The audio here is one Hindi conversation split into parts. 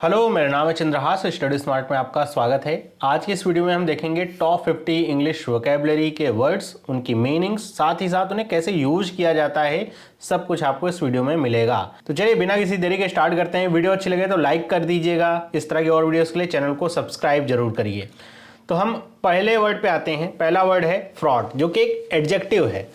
हेलो, मेरा नाम है चंद्रहास। स्टडी स्मार्ट में आपका स्वागत है। आज की इस वीडियो में हम देखेंगे टॉप 50 इंग्लिश वोकैबुलरी के वर्ड्स, उनकी मीनिंग्स, साथ ही साथ उन्हें कैसे यूज किया जाता है। सब कुछ आपको इस वीडियो में मिलेगा। तो चलिए बिना किसी देरी के स्टार्ट करते हैं। वीडियो अच्छी लगे तो लाइक कर दीजिएगा। इस तरह की और वीडियोज़ के लिए चैनल को सब्सक्राइब जरूर करिए। तो हम पहले वर्ड पे आते हैं। पहला वर्ड है फ्रॉड, जो कि एक एडजेक्टिव है।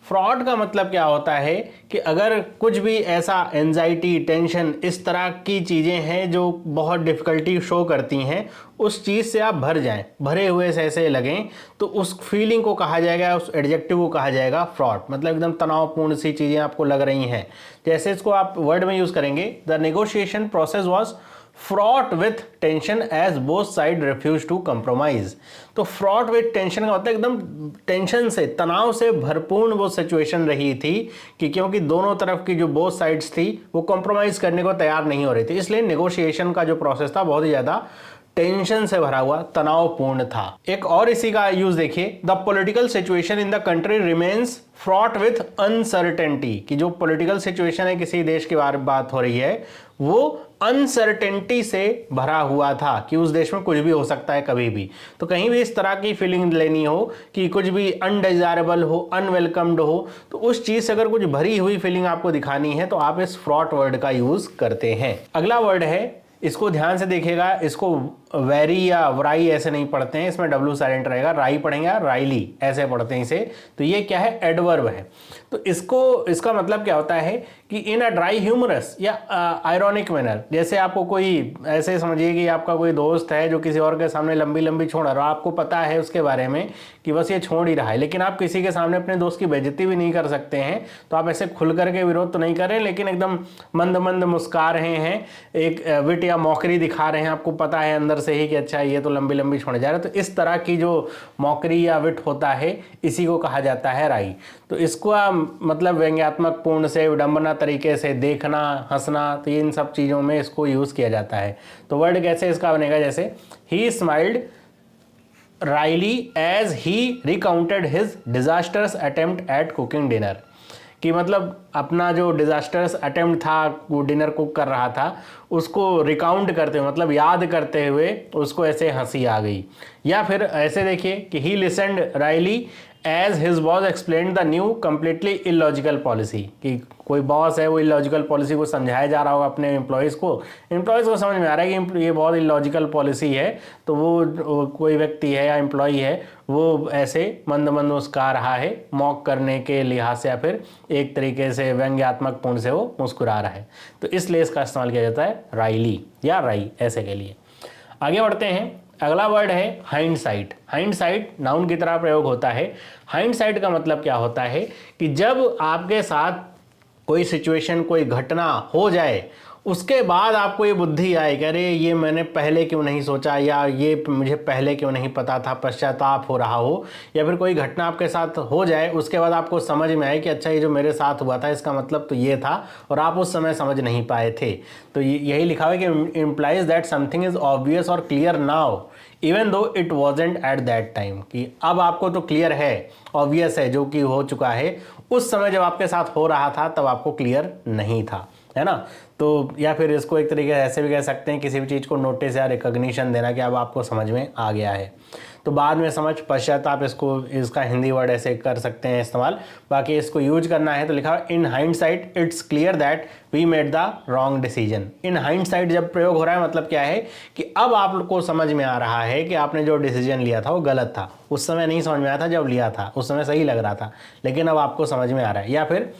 फ्रॉड का मतलब क्या होता है कि अगर कुछ भी ऐसा एंजाइटी, टेंशन, इस तरह की चीज़ें हैं जो बहुत डिफ़िकल्टी शो करती हैं, उस चीज़ से आप भर जाएं, भरे हुए से ऐसे लगें, तो उस फीलिंग को कहा जाएगा, उस एडजेक्टिव को कहा जाएगा फ्रॉड। मतलब एकदम तनावपूर्ण सी चीज़ें आपको लग रही हैं। जैसे इसको आप वर्ड में यूज़ करेंगे, the negotiation process was fraught with tension as both side refuse to compromise. तो फ्रॉट विथ टेंशन का मतलब एकदम टेंशन से, तनाव से भरपूर वो सिचुएशन रही थी कि क्योंकि दोनों तरफ की जो बोथ साइड्स थी वो कॉम्प्रोमाइज़ करने को तैयार नहीं हो रही थी। इसलिए नेगोशिएशन का जो प्रोसेस था बहुत ही ज़्यादा टेंशन से भरा हुआ, तनावपूर्ण था। एक और इसी का यूज देखिए, the political situation in the country remains fraught with uncertainty. कि जो पॉलिटिकल सिचुएशन है, किसी देश के बारे में बात हो रही है, वो अनसर्टेनिटी से भरा हुआ था कि उस देश में कुछ भी हो सकता है कभी भी। तो कहीं भी इस तरह की फीलिंग लेनी हो कि कुछ भी अनडिजायरेबल हो, अनवेलकम्ड हो, तो उस चीज से अगर कुछ भरी हुई फीलिंग आपको दिखानी है तो आप इस फ्रॉट वर्ड का यूज करते हैं। अगला वर्ड है, इसको ध्यान से देखिएगा, इसको वैरी या वराई ऐसे नहीं पढ़ते हैं, इसमें डब्ल्यू साइलेंट रहेगा। राई पढ़ेंगे, राइली ऐसे पढ़ते हैं इसे। तो ये क्या है? एडवर्ब है। तो इसका मतलब क्या होता है कि इन अ ड्राई ह्यूमरस या आयरॉनिक मैनर। जैसे आपको कोई ऐसे समझिए कि आपका कोई दोस्त है जो किसी और के सामने लंबी लंबी छोड़ रहा है, आपको पता है उसके बारे में कि बस ये छोड़ ही रहा है, लेकिन आप किसी के सामने अपने दोस्त की बेइज्जती भी नहीं कर सकते हैं। तो आप ऐसे खुल करके विरोध तो नहीं कर रहे हैं, लेकिन एकदम मंद मंद मुस्कुरा रहे हैं, एक विट या मौकरी दिखा रहे हैं। आपको पता है अंदर से ही कि अच्छा ये तो लंबी लंबी छोड़ जा रहा है। तो इस तरह की जो मौकरी या विट होता है, इसी को कहा जाता है राई। तो इसको मतलब व्यंग्यात्मक पूर्ण से, विडंबना तरीके से देखना, हंसना, तो इन सब चीज़ों में इसको यूज़ किया जाता है। तो वर्ड कैसे इसका बनेगा? जैसे he smiled wryly as he recounted his disasters attempt at cooking dinner. कि मतलब अपना जो डिजास्टर्स अटेम्प्ट था, वो डिनर कुक कर रहा था, उसको रिकाउंट करते हुए, मतलब याद करते हुए उसको ऐसे हंसी आ गई। या फिर ऐसे देखिए कि he listened wryly as his boss explain the new completely illogical policy. कि कोई बॉस है, वो इलॉजिकल पॉलिसी को समझाया जा रहा होगा अपने एम्प्लॉयज़ को समझ में आ रहा है कि ये बहुत इलॉजिकल पॉलिसी है। तो वो कोई व्यक्ति है या एम्प्लॉय है, वो ऐसे मंद मंद मुस्कुरा रहा है, मॉक करने के लिहाज से, या फिर एक तरीके से व्यंग्यात्मक पूर्ण से वो मुस्कुरा रहा है। तो इसलिए इसका इस्तेमाल किया जाता है राइली या राई ऐसे के लिए। आगे बढ़ते हैं। अगला वर्ड है हाइंडसाइट। हाइंडसाइट नाउन की तरह प्रयोग होता है। हाइंडसाइट का मतलब क्या होता है कि जब आपके साथ कोई सिचुएशन, कोई घटना हो जाए, उसके बाद आपको ये बुद्धि आए कि अरे ये मैंने पहले क्यों नहीं सोचा, या ये मुझे पहले क्यों नहीं पता था, पश्चाताप हो रहा हो। या फिर कोई घटना आपके साथ हो जाए, उसके बाद आपको समझ में आए कि अच्छा ये जो मेरे साथ हुआ था इसका मतलब तो ये था, और आप उस समय समझ नहीं पाए थे। तो यही लिखा हुआ है कि implies that something is obvious और clear now even though it wasn't at that time. कि अब आपको तो क्लियर है, ऑब्वियस है, जो कि हो चुका है, उस समय जब आपके साथ हो रहा था तब आपको क्लियर नहीं था, है ना। तो या फिर इसको एक तरीके से ऐसे भी कह सकते हैं, किसी भी चीज़ को नोटिस या रिकॉग्निशन देना कि अब आपको समझ में आ गया है। तो बाद में समझ, पश्चाताप, इसका हिंदी वर्ड ऐसे कर सकते हैं इस्तेमाल। बाकी इसको यूज करना है तो लिखा in hindsight it's clear that we made the wrong decision. In hindsight जब प्रयोग हो रहा है, मतलब क्या है कि अब आपको समझ में आ रहा है कि आपने जो डिसीजन लिया था वो गलत था। उस समय नहीं समझ में आया था, जब लिया था उस समय सही लग रहा था, लेकिन अब आपको समझ में आ रहा है। या फिर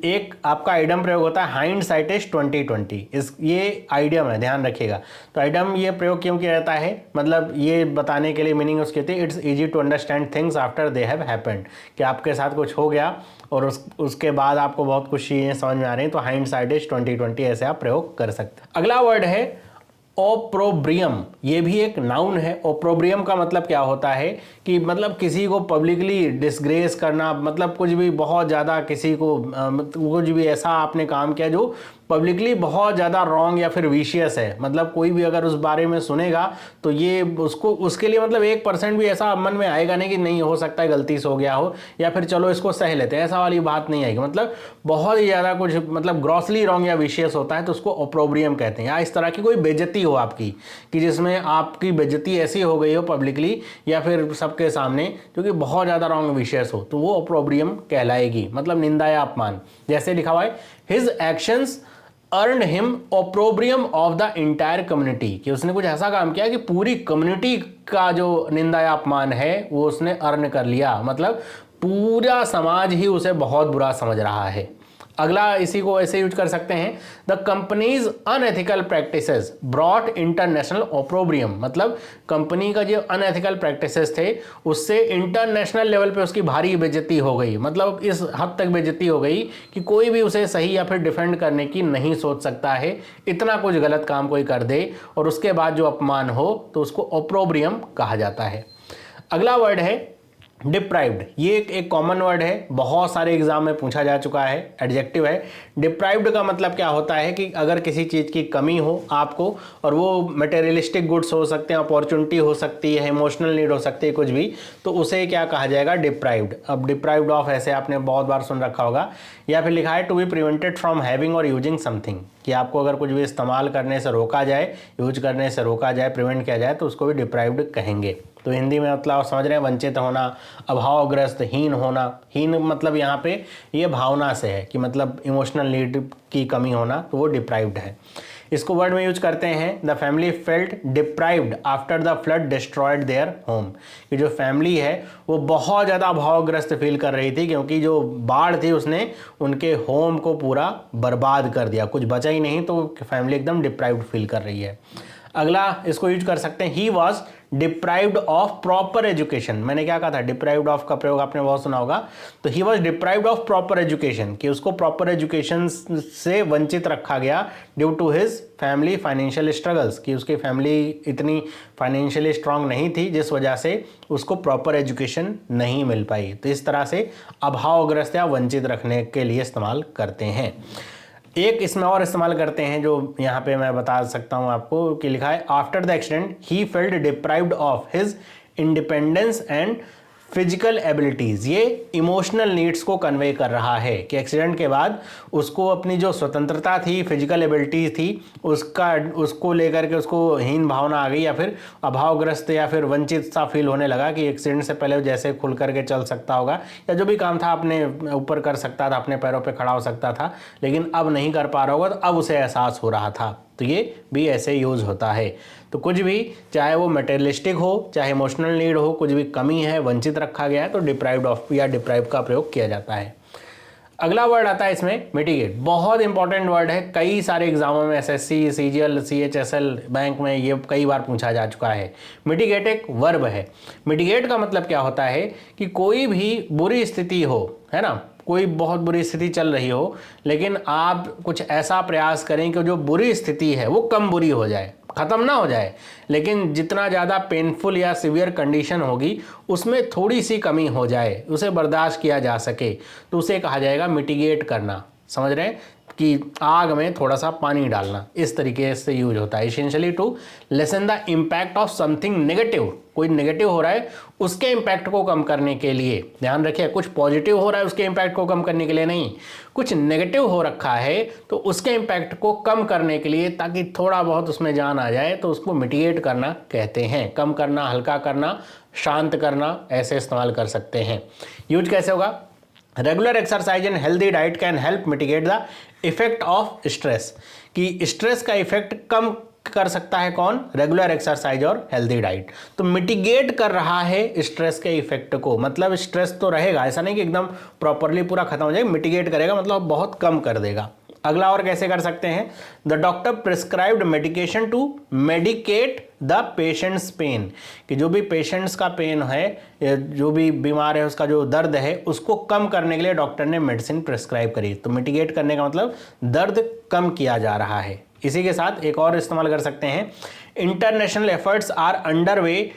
एक आपका आइडम प्रयोग होता है हाइंडसाइट इज 2020। ये आइडियम है, ध्यान रखिएगा। तो आइडम ये प्रयोग क्यों किया जाता है? मतलब ये बताने के लिए, मीनिंग उसकी होती है it's easy to understand things after they have happened. कि आपके साथ कुछ हो गया और उसके बाद आपको बहुत कुछ चीज़ें समझ में आ रही हैं, तो हाइंडसाइट इज 2020 ऐसे आप प्रयोग कर सकते हैं। अगला वर्ड है ओप्रोब्रियम। ये भी एक नाउन है। ओप्रोब्रियम का मतलब क्या होता है कि मतलब किसी को पब्लिकली डिसग्रेस करना, मतलब कुछ भी बहुत ज़्यादा किसी को कुछ भी ऐसा आपने काम किया जो पब्लिकली बहुत ज़्यादा रॉन्ग या फिर विशियस है। मतलब कोई भी अगर उस बारे में सुनेगा तो ये उसको उसके लिए मतलब 1% भी ऐसा मन में आएगा नहीं कि नहीं हो सकता है गलती से हो गया हो, या फिर चलो इसको सह लेते हैं, ऐसा वाली बात नहीं आएगी। मतलब बहुत ही ज़्यादा कुछ मतलब ग्रॉसली रॉन्ग या विशियस होता है तो उसको ओप्रोब्रियम कहते हैं। या इस तरह की कोई बेइज्जती हो आपकी कि जिसमें आपकी बेइज्जती ऐसी हो गई हो पब्लिकली या फिर सबके सामने जो कि बहुत ज़्यादा रॉन्ग विशेष हो, तो वो ओप्रोब्रियम कहलाएगी, मतलब निंदा या अपमान। जैसे लिखा हुआ है his actions earn him opprobrium of the entire community, कि उसने कुछ ऐसा काम किया कि पूरी कम्युनिटी का जो निंदा या अपमान है वो उसने अर्न कर लिया, मतलब पूरा समाज ही उसे बहुत बुरा समझ रहा है। अगला इसी को ऐसे यूज कर सकते हैं, the companies unethical practices brought international opprobrium, मतलब कंपनी का जो अनएथिकल प्रैक्टिसेस थे उससे इंटरनेशनल लेवल पे उसकी भारी बेइज्जती हो गई। मतलब इस हद तक बेइज्जती हो गई कि कोई भी उसे सही या फिर डिफेंड करने की नहीं सोच सकता है। इतना कुछ गलत काम कोई कर दे और उसके बाद जो अपमान हो तो उसको ओप्रोब्रियम कहा जाता है। अगला वर्ड है डिप्राइव्ड। ये एक कॉमन वर्ड है, बहुत सारे एग्जाम में पूछा जा चुका है, एडजेक्टिव है। डिप्राइव्ड का मतलब क्या होता है कि अगर किसी चीज़ की कमी हो आपको, और वो मटेरियलिस्टिक गुड्स हो सकते हैं, अपॉर्चुनिटी हो सकती है, इमोशनल नीड हो सकती है, कुछ भी, तो उसे क्या कहा जाएगा? डिप्राइव्ड। अब डिप्राइव्ड ऑफ ऐसे आपने बहुत बार सुन रखा होगा। या फिर लिखा है to be prevented from having और यूजिंग समथिंग, कि आपको अगर कुछ भी इस्तेमाल करने से रोका जाए, यूज करने से रोका जाए, प्रिवेंट किया जाए, तो उसको भी डिप्राइव्ड कहेंगे। तो हिंदी में मतलब आप समझ रहे हैं, वंचित होना, अभावग्रस्त, हीन होना। हीन मतलब यहाँ पे ये भावना से है कि मतलब इमोशनल नीड की कमी होना, तो वो डिप्राइव्ड है। इसको वर्ड में यूज करते हैं the family felt deprived after the flood destroyed their home, कि जो फैमिली है वो बहुत ज़्यादा अभावग्रस्त फील कर रही थी क्योंकि जो बाढ़ थी उसने उनके होम को पूरा बर्बाद कर दिया, कुछ बचा ही नहीं, तो फैमिली एकदम डिप्राइव्ड फील कर रही है। अगला इसको यूज कर सकते हैं ही was deprived of proper education. मैंने क्या कहा था, डिप्राइव्ड ऑफ का प्रयोग आपने बहुत सुना होगा। तो he was deprived of proper education, कि उसको प्रॉपर एजुकेशन से वंचित रखा गया due to his family financial struggles, कि उसकी फैमिली इतनी फाइनेंशियली स्ट्रांग नहीं थी जिस वजह से उसको प्रॉपर एजुकेशन नहीं मिल पाई। तो इस तरह से अभावग्रस्त या वंचित रखने के लिए इस्तेमाल करते हैं। एक इसमें और इस्तेमाल करते हैं जो यहाँ पे मैं बता सकता हूँ आपको, कि लिखा है after the accident he felt deprived of his independence and physical abilities. ये इमोशनल नीड्स को कन्वे कर रहा है कि एक्सीडेंट के बाद उसको अपनी जो स्वतंत्रता थी, फिजिकल एबिलिटीज़ थी, उसको लेकर के उसको हीन भावना आ गई, या फिर अभावग्रस्त या फिर वंचित सा फील होने लगा कि एक्सीडेंट से पहले जैसे खुल करके चल सकता होगा या जो भी काम था अपने ऊपर कर सकता था, अपने पैरों पर खड़ा हो सकता था, लेकिन अब नहीं कर पा रहा होगा, तो अब उसे एहसास हो रहा था। तो ये भी ऐसे यूज होता है। तो कुछ भी, चाहे वो मटेरियलिस्टिक हो, चाहे इमोशनल नीड हो, कुछ भी कमी है, वंचित रखा गया है, तो डिप्राइव्ड ऑफ या डिप्राइव का प्रयोग किया जाता है। अगला वर्ड आता है इसमें मिटिगेट। बहुत इंपॉर्टेंट वर्ड है, कई सारे एग्जामों में एसएससी, सीजीएल, सीएचएसएल, बैंक में ये कई बार पूछा जा चुका है। मिटिगेट एक वर्ब है। मिटिगेट का मतलब क्या होता है कि कोई भी बुरी स्थिति हो, है ना, कोई बहुत बुरी स्थिति चल रही हो, लेकिन आप कुछ ऐसा प्रयास करें कि जो बुरी स्थिति है वो कम बुरी हो जाए, ख़त्म ना हो जाए, लेकिन जितना ज़्यादा पेनफुल या सिवियर कंडीशन होगी उसमें थोड़ी सी कमी हो जाए, उसे बर्दाश्त किया जा सके, तो उसे कहा जाएगा मिटिगेट करना। समझ रहे हैं कि आग में थोड़ा सा पानी डालना, इस तरीके से यूज होता है। Essentially to lessen the impact of something negative, कोई नेगेटिव हो रहा है उसके इम्पैक्ट को कम करने के लिए। ध्यान रखिए, कुछ पॉजिटिव हो रहा है उसके इम्पैक्ट को कम करने के लिए नहीं, कुछ नेगेटिव हो रखा है तो उसके इम्पैक्ट को कम करने के लिए, ताकि थोड़ा बहुत उसमें जान आ जाए, तो उसको मिटिगेट करना कहते हैं। कम करना, हल्का करना, शांत करना, ऐसे इस्तेमाल कर सकते हैं। यूज कैसे होगा? Regular exercise and healthy diet can help mitigate the effect of stress, कि स्ट्रेस का इफेक्ट कम कर सकता है कौन? रेगुलर एक्सरसाइज और हेल्दी डाइट। तो मिटिगेट कर रहा है स्ट्रेस के इफेक्ट को, मतलब स्ट्रेस तो रहेगा, ऐसा नहीं कि एकदम प्रॉपरली पूरा खत्म हो जाएगा, मिटिगेट करेगा मतलब बहुत कम कर देगा। अगला और कैसे कर सकते हैं? The doctor prescribed medication to medicate the patient's pain, कि जो भी पेशेंट्स का पेन है, जो भी बीमार है उसका जो दर्द है उसको कम करने के लिए डॉक्टर ने मेडिसिन प्रिस्क्राइब करी। तो मिटिगेट करने का मतलब दर्द कम किया जा रहा है। इसी के साथ एक और इस्तेमाल कर सकते हैं, international efforts are under way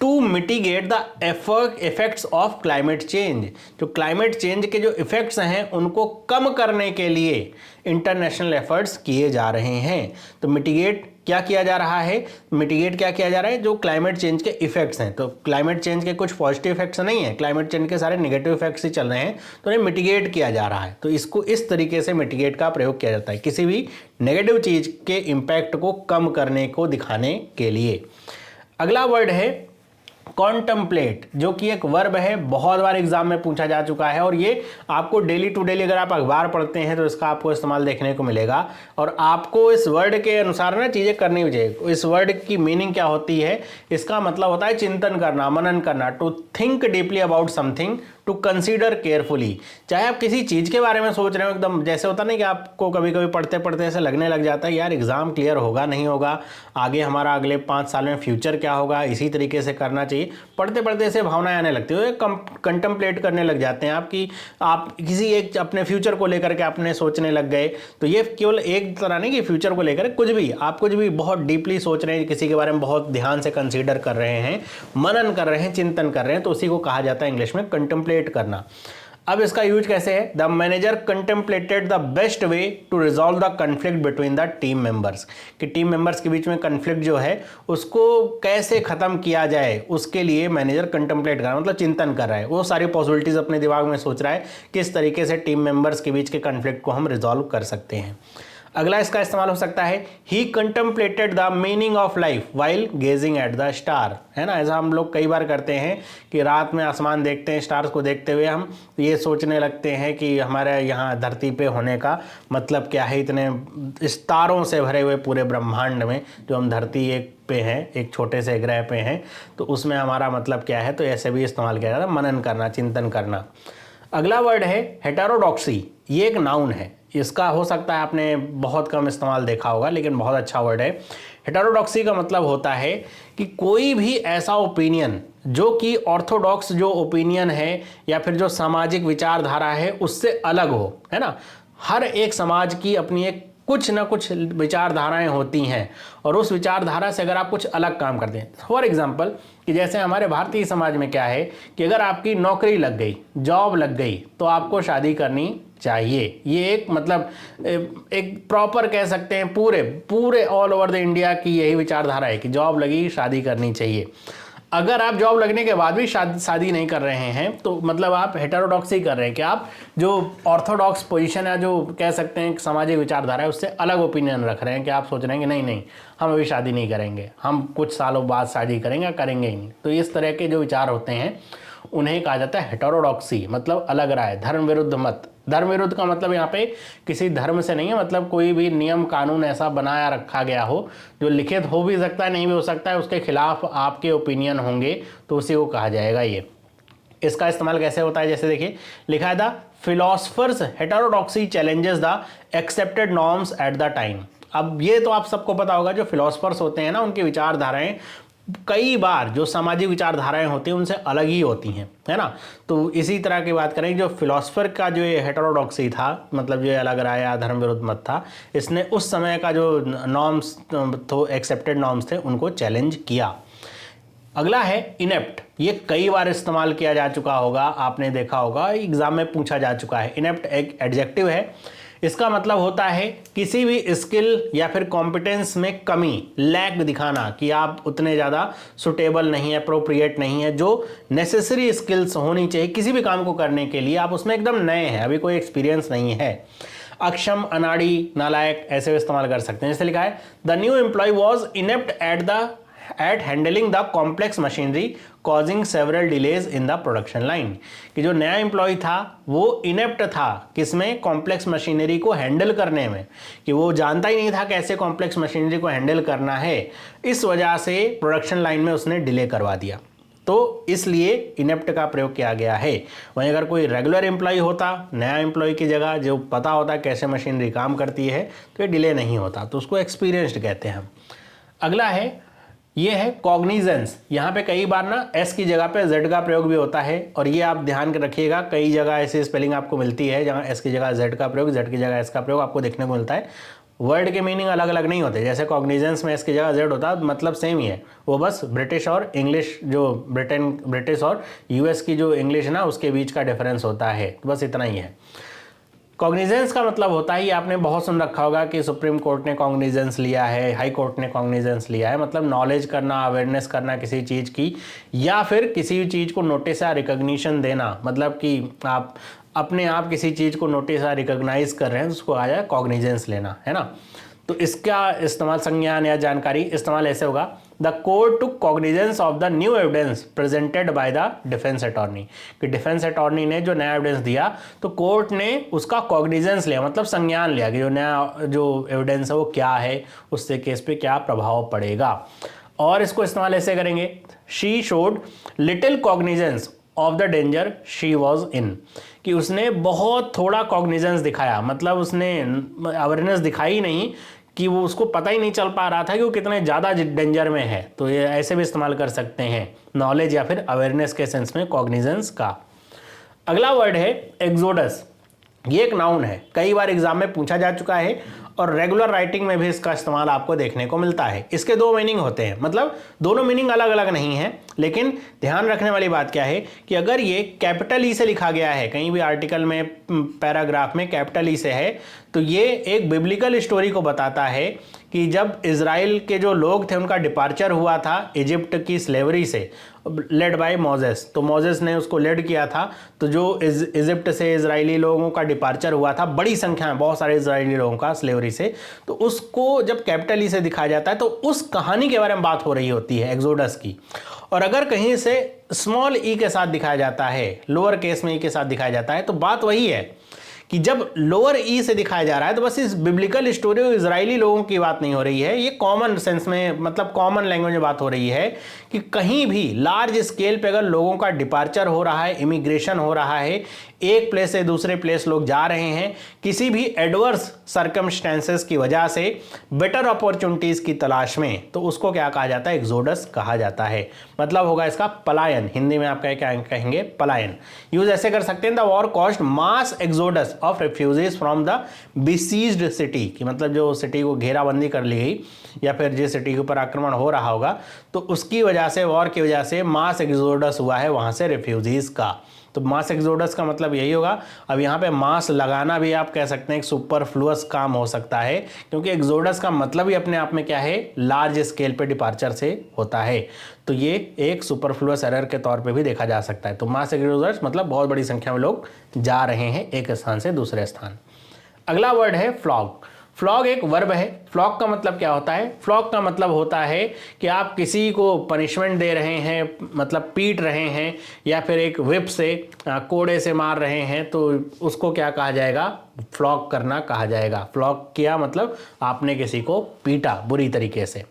to mitigate the effects of climate change. जो क्लाइमेट चेंज के जो इफेक्ट्स हैं उनको कम करने के लिए इंटरनेशनल एफर्ट्स किए जा रहे हैं। तो मिटिगेट क्या किया जा रहा है, मिटिगेट क्या किया जा रहा है, जो क्लाइमेट चेंज के इफेक्ट्स हैं। तो क्लाइमेट चेंज के कुछ पॉजिटिव इफेक्ट्स नहीं है, क्लाइमेट चेंज के सारे नेगेटिव इफेक्ट्स ही चल रहे हैं, तो उन्हें मिटिगेट किया जा रहा है। तो इसको इस तरीके से मिटिगेट का प्रयोग किया जाता है, किसी भी नेगेटिव चीज के इंपैक्ट को कम करने को दिखाने के लिए। अगला वर्ड है कॉन्टम्पलेट, जो कि एक वर्ब है, बहुत बार एग्जाम में पूछा जा चुका है और ये आपको डेली टू डेली अगर आप अखबार पढ़ते हैं तो इसका आपको इस्तेमाल देखने को मिलेगा। और आपको इस वर्ड के अनुसार ना चीज़ें करनी भी चाहिए। इस वर्ड की मीनिंग क्या होती है, इसका मतलब होता है चिंतन करना, मनन करना, to think deeply about something, to consider carefully. चाहे आप किसी चीज़ के बारे में सोच रहे हो, एकदम जैसे होता नहीं कि आपको कभी कभी पढ़ते पढ़ते ऐसे लगने लग जाता है यार एग्जाम क्लियर होगा नहीं होगा, आगे हमारा अगले 5 साल में फ्यूचर क्या होगा, इसी तरीके से करना चाहिए। पढ़ते पढ़ते ऐसे भावनाएं आने लगती है, कंटम्पलेट करने लग जाते हैं आप कि आप किसी एक अपने फ्यूचर को लेकर के आपने सोचने लग गए। तो ये केवल एक तरह नहीं कि फ्यूचर को लेकर कुछ भी आप कुछ भी बहुत डीपली सोच रहे हैं, किसी के बारे में बहुत ध्यान से कंसीडर कर रहे हैं, मनन कर रहे हैं, चिंतन कर रहे हैं, तो उसी को कहा जाता है इंग्लिश में कंटम्पलेट करना। अब इसका यूज कैसे है, the manager contemplated the best way to resolve the conflict between the team members, कि टीम मेंबर्स के बीच में कन्फ्लिक्ट जो है उसको कैसे खत्म किया जाए, उसके लिए मैनेजर कंटेम्पलेट कर रहा है, मतलब चिंतन कर रहा है, वो सारी पॉसिबिलिटीज अपने दिमाग में सोच रहा है किस तरीके से टीम मेंबर्स के बीच के कन्फ्लिक्ट को हम रिजॉल्व कर सकते हैं। अगला इसका इस्तेमाल हो सकता है he contemplated the meaning of life while gazing at the star, है ना। ऐसा हम लोग कई बार करते हैं कि रात में आसमान देखते हैं, स्टार्स को देखते हुए हम ये सोचने लगते हैं कि हमारे यहाँ धरती पे होने का मतलब क्या है, इतने स्टारों से भरे हुए पूरे ब्रह्मांड में जो हम धरती एक पे हैं, एक छोटे से ग्रह पे हैं, तो उसमें हमारा मतलब क्या है। तो ऐसे भी इस्तेमाल किया जाता है, मनन करना, चिंतन करना। अगला वर्ड है हेटेरोडॉक्सी, ये एक नाउन है, इसका हो सकता है आपने बहुत कम इस्तेमाल देखा होगा लेकिन बहुत अच्छा वर्ड है। हेटेरोडॉक्सी का मतलब होता है कि कोई भी ऐसा ओपिनियन जो कि ऑर्थोडॉक्स जो ओपिनियन है या फिर जो सामाजिक विचारधारा है उससे अलग हो, है ना। हर एक समाज की अपनी एक कुछ ना कुछ विचारधाराएं होती हैं और उस विचारधारा से अगर आप कुछ अलग काम करते हैं, फॉर एग्जांपल कि जैसे हमारे भारतीय समाज में क्या है कि अगर आपकी नौकरी लग गई, जॉब लग गई, तो आपको शादी करनी चाहिए। ये एक मतलब एक प्रॉपर कह सकते हैं पूरे ऑल ओवर द इंडिया की यही विचारधारा है कि जॉब लगी शादी करनी चाहिए। अगर आप जॉब लगने के बाद भी शादी नहीं कर रहे हैं तो मतलब आप हेटेरोडॉक्सी कर रहे हैं कि आप जो ऑर्थोडॉक्स पोजीशन है, जो कह सकते हैं सामाजिक विचारधारा है, उससे अलग ओपिनियन रख रहे हैं कि आप सोच रहे हैं कि नहीं हम अभी शादी नहीं करेंगे, हम कुछ सालों बाद शादी करेंगे, करेंगे ही नहीं। तो इस तरह के जो विचार होते हैं उन्हें कहा जाता है हेटेरोडॉक्सी, मतलब अलग राय, धर्म विरुद्ध मत। धर्म विरुद्ध का मतलब यहाँ पे किसी धर्म से नहीं है, मतलब कोई भी नियम कानून ऐसा बनाया रखा गया हो जो लिखित हो भी सकता है, नहीं भी हो सकता है, उसके खिलाफ आपके ओपिनियन होंगे तो उसी को कहा जाएगा ये। इसका इस्तेमाल कैसे होता है, जैसे देखिए लिखा है the philosopher's heterodoxy challenges the accepted norms at the time. अब ये तो आप सबको पता होगा, जो फिलोसफर्स होते हैं ना उनकी विचारधाराएं कई बार जो सामाजिक विचारधाराएं होती हैं उनसे अलग ही होती हैं, है ना। तो इसी तरह की बात करें, जो फिलोसफर का जो ये हेटेरोडॉक्सी था, मतलब जो अलग राय या धर्म विरुद्ध मत था, इसने उस समय का जो नॉर्म्स तो एक्सेप्टेड नॉर्म्स थे उनको चैलेंज किया। अगला है इनेप्ट, ये कई बार इस्तेमाल किया जा चुका होगा, आपने देखा होगा, एग्जाम में पूछा जा चुका है। इनेप्ट एक एडजेक्टिव है, इसका मतलब होता है किसी भी स्किल या फिर कॉम्पिटेंस में कमी, लैक दिखाना कि आप उतने ज़्यादा सुटेबल नहीं है, अप्रोप्रिएट नहीं है। जो नेसेसरी स्किल्स होनी चाहिए किसी भी काम को करने के लिए, आप उसमें एकदम नए हैं, अभी कोई एक्सपीरियंस नहीं है। अक्षम, अनाड़ी, नालायक ऐसे इस्तेमाल कर सकते हैं। जैसे लिखा है the new employee was inept at handling the complex machinery causing several delays in the production line, कि जो नया एम्प्लॉय था वो इनेप्ट था किसमें, कॉम्प्लेक्स मशीनरी को हैंडल करने में, कि वो जानता ही नहीं था कैसे कॉम्प्लेक्स मशीनरी को हैंडल करना है, इस वजह से प्रोडक्शन लाइन में उसने डिले करवा दिया, तो इसलिए इनेप्ट का प्रयोग किया गया है। वहीं अगर कोई रेगुलर एम्प्लॉय होता, नया एम्प्लॉय की जगह, जो पता होता कैसे मशीनरी काम करती है, तो ये डिले नहीं होता, तो उसको एक्सपीरियंस्ड कहते हैं हम। अगला है, ये है कॉग्निजेंस। यहाँ पे कई बार ना एस की जगह पे जेड का प्रयोग भी होता है, और ये आप ध्यान रखिएगा, कई जगह ऐसी स्पेलिंग आपको मिलती है जहाँ एस की जगह जेड का प्रयोग, जेड की जगह एस का प्रयोग आपको देखने को मिलता है। वर्ड के मीनिंग अलग अलग नहीं होते। जैसे कॉग्निजेंस में इसकी जगह जेड होता है, मतलब सेम ही है, वो बस ब्रिटिश और इंग्लिश, जो ब्रिटिश और यूएस की जो इंग्लिश है ना, उसके बीच का डिफरेंस होता है, बस इतना ही है। कॉग्निजेंस का मतलब होता है, ये आपने बहुत सुन रखा होगा कि सुप्रीम कोर्ट ने कॉग्निजेंस लिया है, हाई कोर्ट ने कॉग्निजेंस लिया है, मतलब नॉलेज करना, अवेयरनेस करना किसी चीज़ की, या फिर किसी चीज़ को नोटिस या रिकॉग्निशन देना, मतलब कि आप अपने आप किसी चीज़ को नोटिस या रिकॉग्नाइज कर रहे हैं, उसको आ जाए कॉग्निजेंस लेना, है ना। तो इसका इस्तेमाल, संज्ञान या जानकारी इस्तेमाल ऐसे होगा, the court took cognizance of the new evidence presented by the defence attorney, कि डिफेंस अटॉर्नी ने जो नया एविडेंस दिया तो कोर्ट ने उसका कॉग्निजेंस लिया, मतलब संज्ञान लिया कि जो नया जो एविडेंस है वो क्या है, उससे केस पे क्या प्रभाव पड़ेगा। और इसको इस्तेमाल ऐसे करेंगे, she showed little cognizance of the danger she was in, कि उसने बहुत थोड़ा कॉग्निजेंस दिखाया, मतलब उसने अवेयरनेस दिखाई नहीं, कि वो उसको पता ही नहीं चल पा रहा था कि वो कितने ज़्यादा डेंजर में है। तो ये ऐसे भी इस्तेमाल कर सकते हैं नॉलेज या फिर अवेयरनेस के सेंस में कॉग्निजेंस का। अगला वर्ड है एक्सोडस। ये एक नाउन है, कई बार एग्जाम में पूछा जा चुका है और रेगुलर राइटिंग में भी इसका इस्तेमाल आपको देखने को मिलता है। इसके दो मीनिंग होते हैं, मतलब दोनों मीनिंग अलग अलग नहीं है, लेकिन ध्यान रखने वाली बात क्या है कि अगर ये कैपिटल ई से लिखा गया है, कहीं भी आर्टिकल में, पैराग्राफ में कैपिटल ई से है, तो ये एक बिब्लिकल स्टोरी को बताता है कि जब इज़राइल के जो लोग थे उनका डिपार्चर हुआ था इजिप्ट की स्लेवरी से, लेड बाय मोजेस, तो मोजेस ने उसको लेड किया था। तो जो इजिप्ट से इजरायली लोगों का डिपार्चर हुआ था, बड़ी संख्या में, बहुत सारे इजरायली लोगों का स्लेवरी से, तो उसको जब कैपिटल ई से दिखाया जाता है तो उस कहानी के बारे में बात हो रही होती है, एक्सोडस की। और अगर कहीं से स्मॉल ई के साथ दिखाया जाता है, लोअर केस में ई के साथ दिखाया जाता है, तो बात वही है कि जब लोअर ई से दिखाया जा रहा है तो बस इस बिब्लिकल स्टोरी में इजरायली लोगों की बात नहीं हो रही है, ये कॉमन सेंस में, मतलब कॉमन लैंग्वेज में बात हो रही है कि कहीं भी लार्ज स्केल पे अगर लोगों का डिपार्चर हो रहा है, इमिग्रेशन हो रहा है, एक प्लेस से दूसरे प्लेस लोग जा रहे हैं, किसी भी एडवर्स सर्कमस्टेंसेस की वजह से बेटर अपॉर्चुनिटीज की तलाश में, तो उसको क्या कहा जाता है, एक्सोडस कहा जाता है। मतलब होगा इसका पलायन, हिंदी में आप क्या कहेंगे, पलायन। यूज ऐसे कर सकते हैं, the war caused mass exodus of refugees from the besieged city, कि मतलब जो सिटी को घेराबंदी कर ली गई या फिर जिस सिटी के ऊपर आक्रमण हो रहा होगा, तो उसकी वजह से, वॉर की वजह से मास एक्सोडस हुआ है वहां से रेफ्यूजीज का। तो मास एक्सोडस का मतलब यही होगा। अब यहाँ पे मास लगाना भी आप कह सकते हैं एक सुपरफ्लुअस काम हो सकता है, क्योंकि एक्सोडस का मतलब ही अपने आप में क्या है, लार्ज स्केल पे डिपार्चर से होता है। तो ये एक सुपरफ्लुअस एरर के तौर पे भी देखा जा सकता है। तो मास एक्सोडस मतलब बहुत बड़ी संख्या में लोग जा रहे हैं एक स्थान से दूसरे स्थान। अगला वर्ड है फ्लॉग। फ्लॉग एक वर्ब है। फ्लॉग का मतलब क्या होता है, फ्लॉग का मतलब होता है कि आप किसी को पनिशमेंट दे रहे हैं, मतलब पीट रहे हैं, या फिर एक whip से, कोड़े से मार रहे हैं, तो उसको क्या कहा जाएगा, फ्लॉग करना कहा जाएगा। फ्लॉग किया मतलब आपने किसी को पीटा बुरी तरीके से।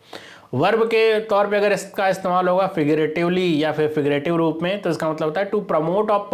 वर्ब के तौर पे अगर इसका इस्तेमाल होगा फिगरेटिवली या फिर फिगरेटिव रूप में, तो इसका मतलब होता है टू प्रमोट और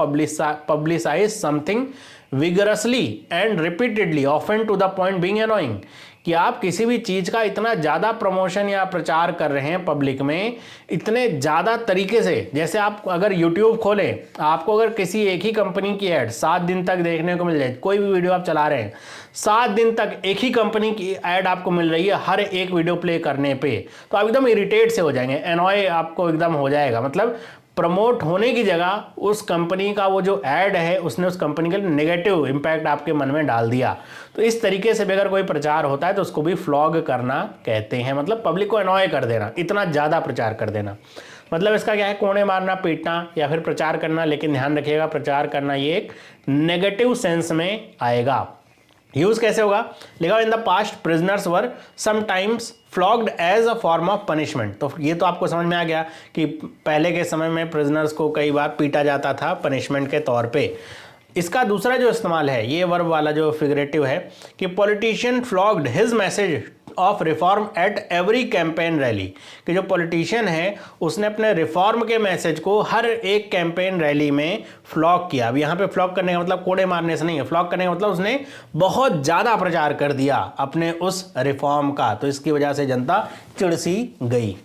publicize something vigorously and repeatedly often to the point being annoying, कि आप किसी भी चीज़ का इतना ज़्यादा प्रमोशन या प्रचार कर रहे हैं पब्लिक में, इतने ज़्यादा तरीके से। जैसे आप अगर YouTube खोलें, आपको अगर किसी एक ही कंपनी की ऐड 7 दिन तक देखने को मिल जाए, कोई भी वीडियो आप चला रहे हैं, 7 दिन तक एक ही कंपनी की ऐड आपको मिल रही है हर एक वीडियो प्ले करने पे, तो आप एकदम इरिटेट से हो जाएंगे, एनॉय आपको एकदम हो जाएगा। मतलब प्रमोट होने की जगह उस कंपनी का वो जो ऐड है, उसने उस कंपनी के लिए नेगेटिव इंपैक्ट आपके मन में डाल दिया। तो इस तरीके से भी अगर कोई प्रचार होता है तो उसको भी फ्लॉग करना कहते हैं, मतलब पब्लिक को अनॉय कर देना, इतना ज़्यादा प्रचार कर देना। मतलब इसका क्या है, कोड़े मारना, पीटना या फिर प्रचार करना, लेकिन ध्यान रखिएगा प्रचार करना ये एक नेगेटिव सेंस में आएगा। यूज कैसे होगा, लिखा in the past prisoners were sometimes flogged as a form of punishment. तो ये तो आपको समझ में आ गया कि पहले के समय में प्रिजनर्स को कई बार पीटा जाता था पनिशमेंट के तौर पे। इसका दूसरा जो इस्तेमाल है, ये वर्ब वाला जो फिगरेटिव है, कि politician flogged his message of reform at every campaign rally, कि जो पॉलिटिशियन है उसने अपने रिफॉर्म के मैसेज को हर एक कैंपेन रैली में फ्लॉग किया। अब यहाँ पे फ्लॉग करने का मतलब कोड़े मारने से नहीं है, फ्लॉग करने का मतलब उसने बहुत ज़्यादा प्रचार कर दिया अपने उस रिफॉर्म का, तो इसकी वजह से जनता चिढ़ सी गई।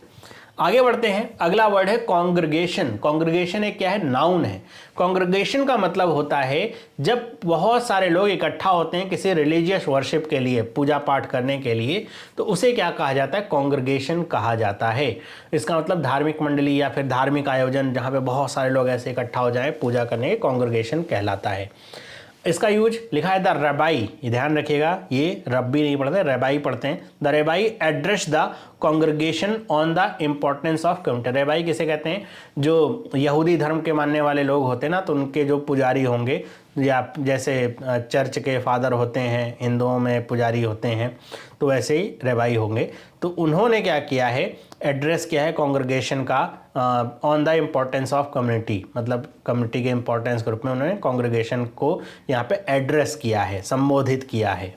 आगे बढ़ते हैं, अगला वर्ड है कॉन्ग्रीगेशन। कॉन्ग्रीगेशन एक क्या है, नाउन है। कॉन्ग्रीगेशन का मतलब होता है जब बहुत सारे लोग इकट्ठा होते हैं किसी रिलीजियस वर्शिप के लिए, पूजा पाठ करने के लिए, तो उसे क्या कहा जाता है, कॉन्ग्रीगेशन कहा जाता है। इसका मतलब धार्मिक मंडली या फिर धार्मिक आयोजन जहाँ पे बहुत सारे लोग ऐसे इकट्ठा हो जाएं पूजा करने के, कॉन्ग्रीगेशन कहलाता है। इसका यूज लिखा है द रबाई, ये ध्यान रखिएगा, ये रब्बी नहीं पढ़ते, रबाई पढ़ते हैं। The rabbi address the congregation on the importance of community. Rabbi किसे कहते हैं, जो यहूदी धर्म के मानने वाले लोग होते हैं ना, तो उनके जो पुजारी होंगे, या जैसे चर्च के फादर होते हैं, हिंदुओं में पुजारी होते हैं, तो वैसे ही रबाई होंगे। तो उन्होंने क्या किया है, एड्रेस किया है कॉन्ग्रीगेशन का on the importance of community, मतलब कम्युनिटी के इम्पोर्टेंस के रूप में उन्होंने कॉन्ग्रीगेशन को यहाँ पे एड्रेस किया है, संबोधित किया है।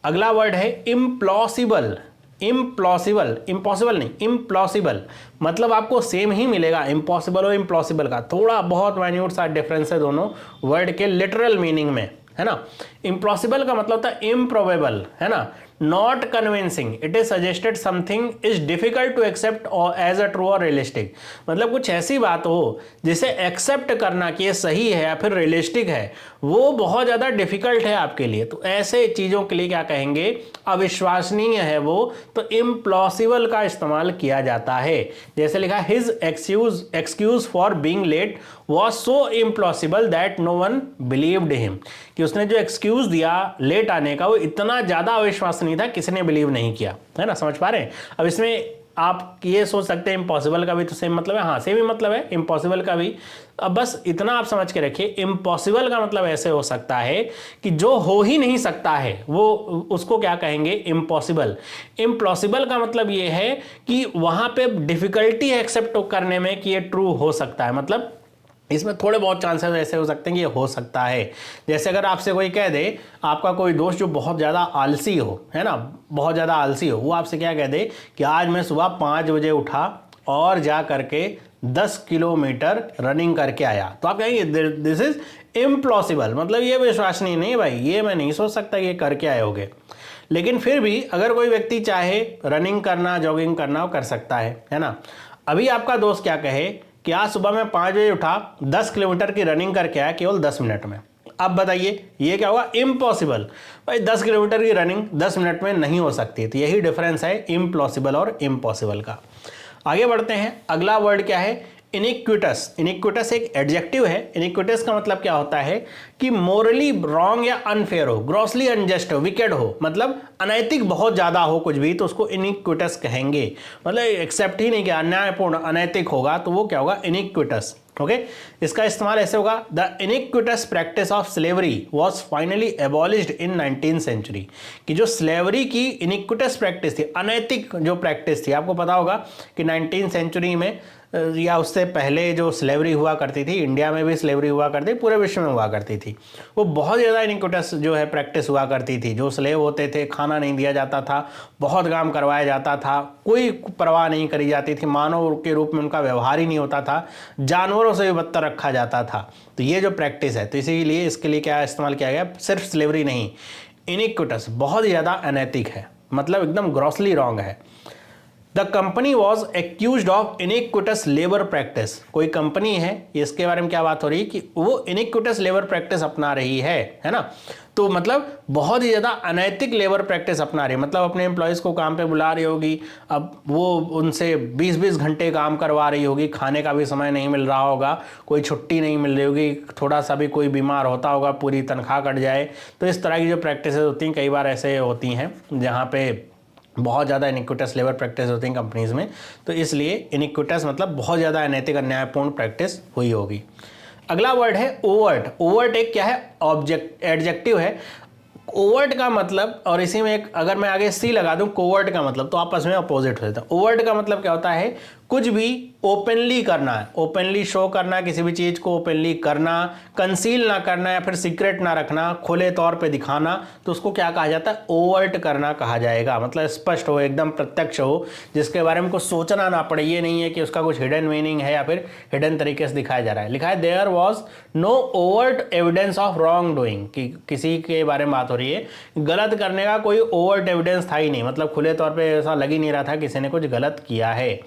अगला वर्ड है इम्प्लॉसिबल। इम्प्लॉसिबल, इम्पॉसिबल नहीं, इम्प्लॉसिबल, मतलब आपको सेम ही मिलेगा इम्पॉसिबल और इम्प्लॉसिबल का, थोड़ा बहुत माइन्यूट सा डिफरेंस है दोनों वर्ड के लिटरल मीनिंग में, है ना। इम्पॉसिबल का मतलब होता है इम्प्रोबेबल, है ना, not convincing, it is suggested something is difficult to accept as a true और रियलिस्टिक। मतलब कुछ ऐसी बात हो जिसे एक्सेप्ट करना कि ये सही है या फिर रियलिस्टिक है, वो बहुत ज़्यादा डिफिकल्ट है आपके लिए, तो ऐसे चीज़ों के लिए क्या कहेंगे, अविश्वसनीय है वो, तो इम्प्लॉसिबल का इस्तेमाल किया जाता है। जैसे लिखा his excuse for being late was so implausible that no one believed him, कि उसने जो एक्सक्यूज दिया लेट आने का वो इतना ज़्यादा अविश्वसनीय था, किसी ने बिलीव नहीं किया, है ना, समझ पा रहे हैं। अब इसमें आप ये सोच सकते हैं इम्पॉसिबल का भी तो सेम मतलब है, हाँ सेम ही मतलब है इम्पॉसिबल का भी। अब बस इतना आप समझ के रखिए, इम्पॉसिबल का मतलब ऐसे हो सकता है कि जो हो ही नहीं सकता है वो, उसको क्या कहेंगे, इम्पॉसिबल। इम्पॉसिबल का मतलब ये है कि वहाँ पे डिफिकल्टी है एक्सेप्ट करने में कि ये ट्रू हो सकता है, मतलब इसमें थोड़े बहुत चांसेस ऐसे हो सकते हैं कि ये हो सकता है। जैसे अगर आपसे कोई कह दे, आपका कोई दोस्त जो बहुत ज़्यादा आलसी हो, है ना, बहुत ज़्यादा आलसी हो, वो आपसे क्या कह दे कि आज मैं सुबह 5 बजे उठा और जा करके 10 किलोमीटर रनिंग करके आया, तो आप कहेंगे दिस इज इम्पॉसिबल, मतलब ये विश्वसनीय नहीं भाई, ये मैं नहीं सोच सकता ये करके आए होगे। लेकिन फिर भी अगर कोई व्यक्ति चाहे रनिंग करना, जॉगिंग करना, वो कर सकता है ना। अभी आपका दोस्त क्या कहे कि आज सुबह मैं 5 बजे उठा, 10 किलोमीटर की रनिंग करके आया केवल 10 मिनट में। अब बताइए ये क्या होगा, इम्पॉसिबल। भाई 10 किलोमीटर की रनिंग 10 मिनट में नहीं हो सकती, तो यही डिफरेंस है इम्प्लॉसिबल और इम्पॉसिबल का। आगे बढ़ते हैं, अगला वर्ड क्या है, इनिक्विटस। इनिक्विटस एक एडजेक्टिव है। इनिक्विटस का मतलब क्या होता है कि मोरली रॉन्ग या अनफेयर हो, ग्रॉसली अनजस्ट हो, विकेड हो, मतलब अनैतिक बहुत ज़्यादा हो कुछ भी, तो उसको इनिक्विटस कहेंगे। मतलब एक्सेप्ट ही नहीं किया, अन्यायपूर्ण, अनैतिक होगा तो वो क्या होगा, इनिक्विटस। ओके, इसका इस्तेमाल ऐसे होगा, the iniquitous practice of slavery was finally abolished in 19th century. कि जो स्लेवरी की इनिक्विटस प्रैक्टिस थी, अनैतिक जो प्रैक्टिस थी, आपको पता होगा कि 19th सेंचुरी में या उससे पहले जो स्लेवरी हुआ करती थी, इंडिया में भी स्लेवरी हुआ करती थी, पूरे विश्व में हुआ करती थी, वो बहुत ज़्यादा इनिक्विटस जो है प्रैक्टिस हुआ करती थी। जो स्लेव होते थे, खाना नहीं दिया जाता था, बहुत काम करवाया जाता था, कोई परवाह नहीं करी जाती थी, मानव के रूप में उनका व्यवहार ही नहीं होता था, जानवरों से भी बदतर रखा जाता था। तो ये जो प्रैक्टिस है, तो इसीलिए इसके लिए क्या इस्तेमाल किया गया, सिर्फ स्लेवरी नहीं, इनिक्विटस बहुत ज़्यादा अनैतिक है, मतलब एकदम ग्रॉसली रॉन्ग है। The company was accused of इनिक्विटस labour practice. कोई कंपनी है, इसके बारे में क्या बात हो रही है कि वो इनिक्विटस लेबर प्रैक्टिस अपना रही है ना। तो मतलब बहुत ही ज़्यादा अनैतिक लेबर प्रैक्टिस अपना रही है, मतलब अपने एम्प्लॉयज़ को काम पे बुला रही होगी, अब वो उनसे 20-20 घंटे काम करवा रही होगी, खाने का भी समय नहीं मिल रहा होगा, कोई छुट्टी नहीं मिल रही होगी, थोड़ा सा भी कोई बीमार होता होगा पूरी तनख्वाह कट जाए। तो इस तरह की जो प्रैक्टिसेस होती हैं, कई बार ऐसे होती हैं जहाँ पे बहुत ज़्यादा इनिक्विटस लेबर प्रैक्टिस होती हैं कंपनीज में, तो इसलिए इनिक्विटस मतलब बहुत ज़्यादा अनैतिक, अन्यायपूर्ण प्रैक्टिस हुई होगी। अगला वर्ड है ओवर्ट। ओवर्ट एक क्या है, एडजेक्टिव है। ओवर्ट का मतलब, और इसी में एक अगर मैं आगे सी लगा दूं कोवर्ट का मतलब, तो आपस में अपोजिट हो जाता है। ओवर्ट का मतलब क्या होता है, कुछ भी ओपनली करना है, ओपनली शो करना, किसी भी चीज़ को ओपनली करना, कंसील ना करना या फिर सीक्रेट ना रखना, खुले तौर पे दिखाना, तो उसको क्या कहा जाता है, ओवर्ट करना कहा जाएगा। मतलब स्पष्ट हो, एकदम प्रत्यक्ष हो, जिसके बारे में कुछ सोचना ना पड़े। ये नहीं है कि उसका कुछ हिडन मीनिंग है या फिर हिडन तरीके से दिखाया जा रहा है। लिखा है there was no overt evidence of wrongdoing, कि किसी के बारे में बात हो रही है, गलत करने का कोई ओवर्ट एविडेंस था ही नहीं, मतलब खुले तौर पे ऐसा लग ही नहीं रहा था किसी ने कुछ गलत किया है।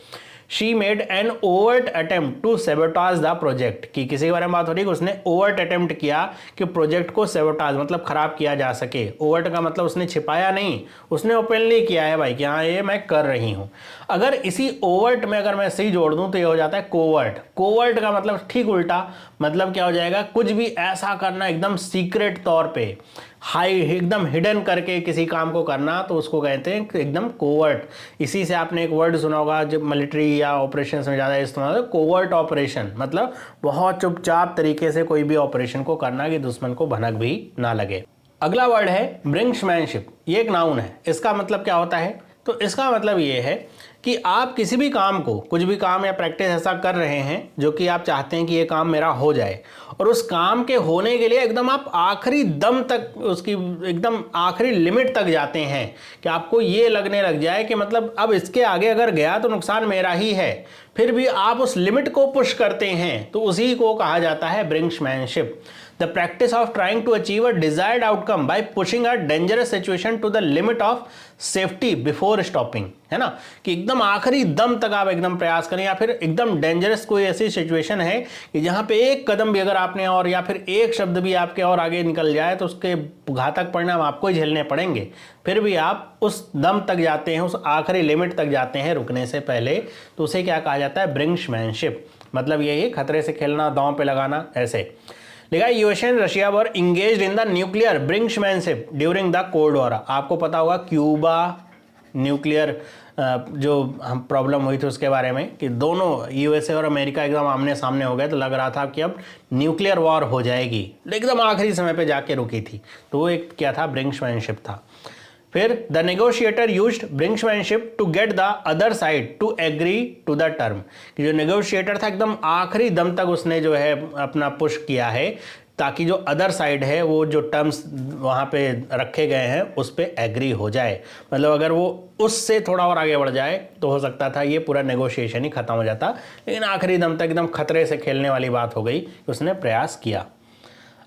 She made an overt attempt to sabotage the project, कि किसी के बारे में बात हो रही है कि उसने ओवर्ट अटेम्प्ट किया कि प्रोजेक्ट को सेबोटाज मतलब खराब किया जा सके। ओवर्ट का मतलब उसने छिपाया नहीं, उसने ओपनली किया है भाई कि हाँ ये मैं कर रही हूं। अगर इसी ओवर्ट में अगर मैं सी जोड़ दूं तो ये हो जाता है कोवर्ट। कोवर्ट का मतलब ठीक उल्टा, मतलब क्या हो जाएगा, कुछ भी ऐसा करना एकदम सीक्रेट तौर पे, हाई एकदम हिडन करके किसी काम को करना, तो उसको कहते हैं एकदम कोवर्ट। इसी से आपने एक वर्ड सुना होगा जब मिलिट्री या ऑपरेशन में ज़्यादा इस्तेमाल होता है, कोवर्ट ऑपरेशन, मतलब बहुत चुपचाप तरीके से कोई भी ऑपरेशन को करना कि दुश्मन को भनक भी ना लगे। अगला वर्ड है ब्रिंक्समैनशिप। ये एक नाउन है। इसका मतलब क्या होता है, तो इसका मतलब ये है कि आप किसी भी काम को, कुछ भी काम या प्रैक्टिस ऐसा कर रहे हैं जो कि आप चाहते हैं कि ये काम मेरा हो जाए, और उस काम के होने के लिए एकदम आप आखिरी दम तक, उसकी एकदम आखिरी लिमिट तक जाते हैं कि आपको ये लगने लग जाए कि मतलब अब इसके आगे अगर गया तो नुकसान मेरा ही है, फिर भी आप उस लिमिट को पुश करते हैं, तो उसी को कहा जाता है brinkmanship. The practice of trying to achieve a desired outcome by pushing a dangerous situation to the limit of safety before stopping, है ना, कि एकदम आखिरी दम तक आप एकदम प्रयास करें, या फिर एकदम डेंजरस कोई ऐसी सिचुएशन है कि जहां पे एक कदम भी अगर आपने और या फिर एक शब्द भी आपके और आगे निकल जाए तो उसके घातक परिणाम आपको ही झेलने पड़ेंगे, फिर भी आप उस दम तक जाते हैं, उस आखिरी लिमिट तक जाते हैं रुकने से पहले, तो उसे क्या कहा जाता है, ब्रिंक्समैनशिप। मतलब यही खतरे से खेलना, दांव पे लगाना। ऐसे लिखा, USA and Russia were engaged in the nuclear brinkmanship during the cold war. आपको पता होगा क्यूबा न्यूक्लियर जो हम प्रॉब्लम हुई थी उसके बारे में, कि दोनों यूएसए और अमेरिका एकदम आमने सामने हो गए, तो लग रहा था कि अब न्यूक्लियर वॉर हो जाएगी, एकदम आखिरी समय पे जाके रुकी थी, तो वो एक क्या था, ब्रिंक्समैनशिप था। फिर the negotiator used brinkmanship to get the other side to agree to the term, कि जो नेगोशिएटर था एकदम आखिरी दम तक उसने जो है अपना पुश किया है ताकि जो अदर साइड है वो जो टर्म्स वहाँ पे रखे गए हैं उस पर एग्री हो जाए। मतलब अगर वो उससे थोड़ा और आगे बढ़ जाए तो हो सकता था ये पूरा नेगोशिएशन ही खत्म हो जाता, लेकिन आखिरी दम तक एकदम खतरे से खेलने वाली बात हो गई, उसने प्रयास किया।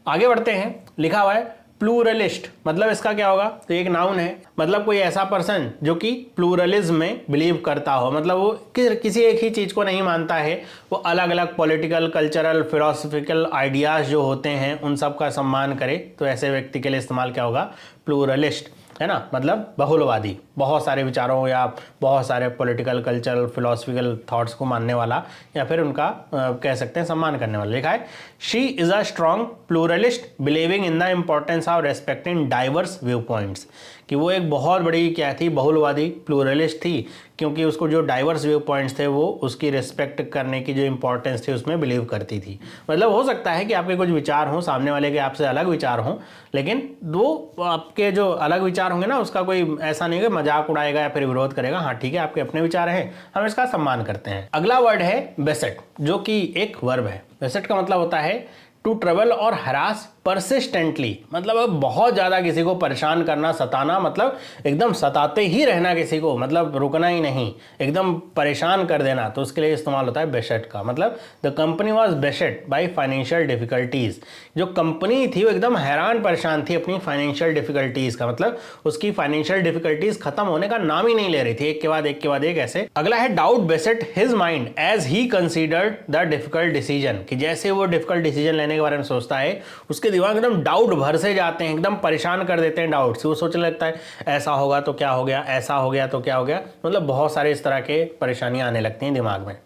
आगे बढ़ते हैं, लिखा हुआ है प्लूरलिस्ट। मतलब इसका क्या होगा, तो एक नाउन है, मतलब कोई ऐसा पर्सन जो कि प्लूरलिज्म में बिलीव करता हो, मतलब वो किसी एक ही चीज़ को नहीं मानता है, वो अलग अलग पॉलिटिकल, कल्चरल, फिलोसफिकल आइडियाज़ जो होते हैं उन सब का सम्मान करे, तो ऐसे व्यक्ति के लिए इस्तेमाल क्या होगा, प्लूरलिस्ट, है ना, मतलब बहुलवादी, बहुत सारे विचारों या बहुत सारे पॉलिटिकल, कल्चरल, फिलोसफिकल थॉट्स को मानने वाला, या फिर उनका कह सकते हैं सम्मान करने वाला। लिखा है she is a strong pluralist believing in the importance of respecting diverse view points, कि वो एक बहुत बड़ी क्या थी, बहुलवादी, प्लूरलिस्ट थी, क्योंकि उसको जो डाइवर्स व्यू पॉइंट्स थे वो उसकी रिस्पेक्ट करने की जो इंपॉर्टेंस थी उसमें बिलीव करती थी। मतलब हो सकता है कि आपके कुछ विचार हों, सामने वाले के आपसे अलग विचार हों, लेकिन वो आपके जो अलग विचार होंगे ना उसका कोई ऐसा नहीं है कि मजाक उड़ाएगा या फिर विरोध करेगा। हाँ ठीक है, आपके अपने विचार हैं, हम इसका सम्मान करते हैं। अगला वर्ड है बेसेट, जो कि एक वर्ब है। बेसेट का मतलब होता है टू ट्रबल और हरास परसिस्टेंटली, मतलब अब बहुत ज़्यादा किसी को परेशान करना, सताना, मतलब एकदम सताते ही रहना किसी को, मतलब रुकना ही नहीं, एकदम परेशान कर देना, तो उसके लिए इस्तेमाल होता है बेसेट का। मतलब the company was बेसेट by financial difficulties, जो कंपनी थी वो एकदम हैरान परेशान थी अपनी फाइनेंशियल डिफिकल्टीज़ का, मतलब उसकी फाइनेंशियल डिफिकल्टीज़ खत्म होने का नाम ही नहीं ले रही थी, एक के बाद एक के बाद एक ऐसे। अगला है doubt beset his mind as he considered the difficult decision, कि जैसे वो डिफिकल्ट डिसीजन लेने के बारे में सोचता है उसके दिमाग एकदम डाउट भर से जाते हैं, एकदम परेशान कर देते हैं डाउट से, वो सोचने लगता है ऐसा होगा तो क्या हो गया, ऐसा हो गया तो क्या हो गया, मतलब बहुत सारे इस तरह के परेशानियां आने लगती हैं दिमाग में।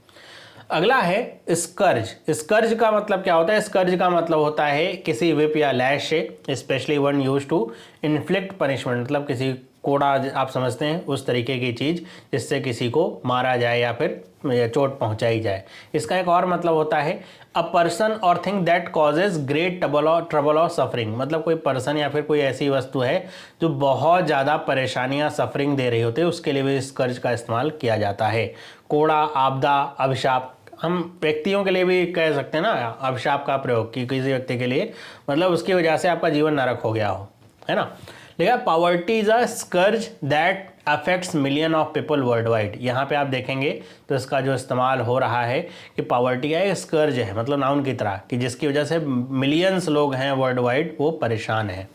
अगला है स्कर्ज। स्कर्ज का मतलब क्या होता है, स्कर्ज का मतलब होता है किसी विप या लैश से, specially one use to inflict punishment, मतलब किसी कोड़ा आप समझते हैं उस तरीके की चीज़ जिससे किसी को मारा जाए या फिर चोट पहुंचाई जाए। इसका एक और मतलब होता है अ पर्सन और thing that causes great trouble और सफरिंग, मतलब कोई पर्सन या फिर कोई ऐसी वस्तु है जो बहुत ज़्यादा परेशानियां, सफरिंग दे रही होती है, उसके लिए भी इस कर्ज का इस्तेमाल किया जाता है। कोड़ा, आपदा, अभिशाप, हम व्यक्तियों के लिए भी कह सकते हैं ना अभिशाप का प्रयोग, कि किसी व्यक्ति के लिए मतलब उसकी वजह से आपका जीवन नरक हो गया हो, है ना। लेकिन poverty is a scourge that affects million of people world wide. यहाँ पे आप देखेंगे तो इसका जो इस्तेमाल हो रहा है कि पॉवर्टी का एक स्कर्ज है, मतलब नाउन की तरह, कि जिसकी वजह से मिलियंस लोग हैं वर्ल्ड वाइड वो परेशान हैं।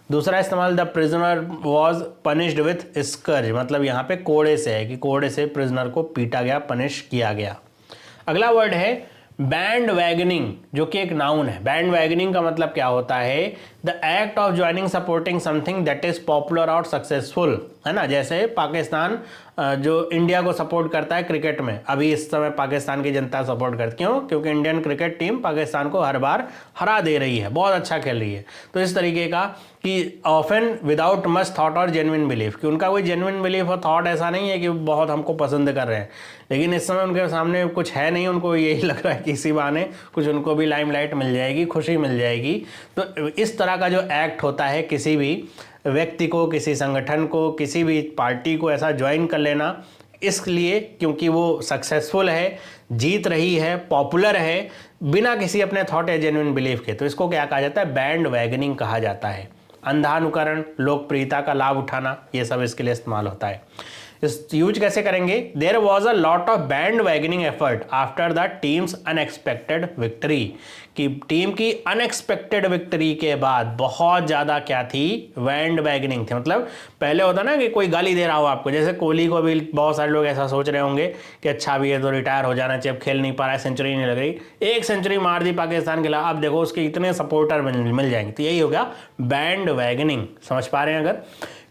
दूसरा इस्तेमाल the prisoner was punished with scourge, मतलब यहाँ पे कोड़े से है कि कोड़े से प्रिजनर को पीटा गया, पनिश किया गया। अगला वर्ड है बैंड वैगनिंग, जो कि एक नाउन है। बैंड वैगनिंग का मतलब क्या होता है? The act of joining supporting something that is popular और सक्सेसफुल, है ना। जैसे पाकिस्तान जो इंडिया को सपोर्ट करता है क्रिकेट में, अभी इस समय पाकिस्तान की जनता सपोर्ट करती, क्यों? क्योंकि इंडियन क्रिकेट टीम पाकिस्तान को हर बार हरा दे रही है, बहुत अच्छा खेल रही है। तो इस तरीके का कि ऑफन विदाउट मच थॉट और जेन्युइन बिलीफ, कि उनका कोई जेन्युइन बिलीफ और थॉट ऐसा नहीं है कि बहुत हमको पसंद कर रहे हैं, लेकिन इस समय उनके सामने कुछ है नहीं, उनको यही लग रहा है कि इसी बहाने कुछ उनको भी लाइमलाइट मिल जाएगी, खुशी मिल जाएगी। तो इस तरह का जो एक्ट होता है, किसी भी व्यक्ति को, किसी संगठन को, किसी भी पार्टी को ऐसा ज्वाइन कर लेना, इसलिए क्योंकि वो सक्सेसफुल है, जीत रही है, पॉपुलर है, बिना किसी अपने थॉट या जेन्युइन बिलीफ के, तो इसको क्या कहा जाता है? बैंड वैगनिंग कहा जाता है। अंधानुकरण, लोकप्रियता का लाभ उठाना, ये सब इसके लिए इस्तेमाल होता है। इस यूज कैसे करेंगे? There was a lot of bandwagoning effort after the team's unexpected victory, कि टीम की अनएक्सपेक्टेड विक्ट्री के बाद बहुत ज़्यादा क्या थी? बैंड वैगनिंग थी। मतलब पहले होता ना कि कोई गाली दे रहा हो आपको, जैसे कोहली को भी बहुत सारे लोग ऐसा सोच रहे होंगे कि अच्छा भी है तो रिटायर हो जाना चाहिए, अब खेल नहीं पा रहा है, सेंचुरी नहीं लग रही, एक सेंचुरी मार दी पाकिस्तान के खिलाफ, अब देखो उसके इतने सपोर्टर मिल जाएंगे। तो यही हो गया बैंड वैगनिंग, समझ पा रहे हैं? अगर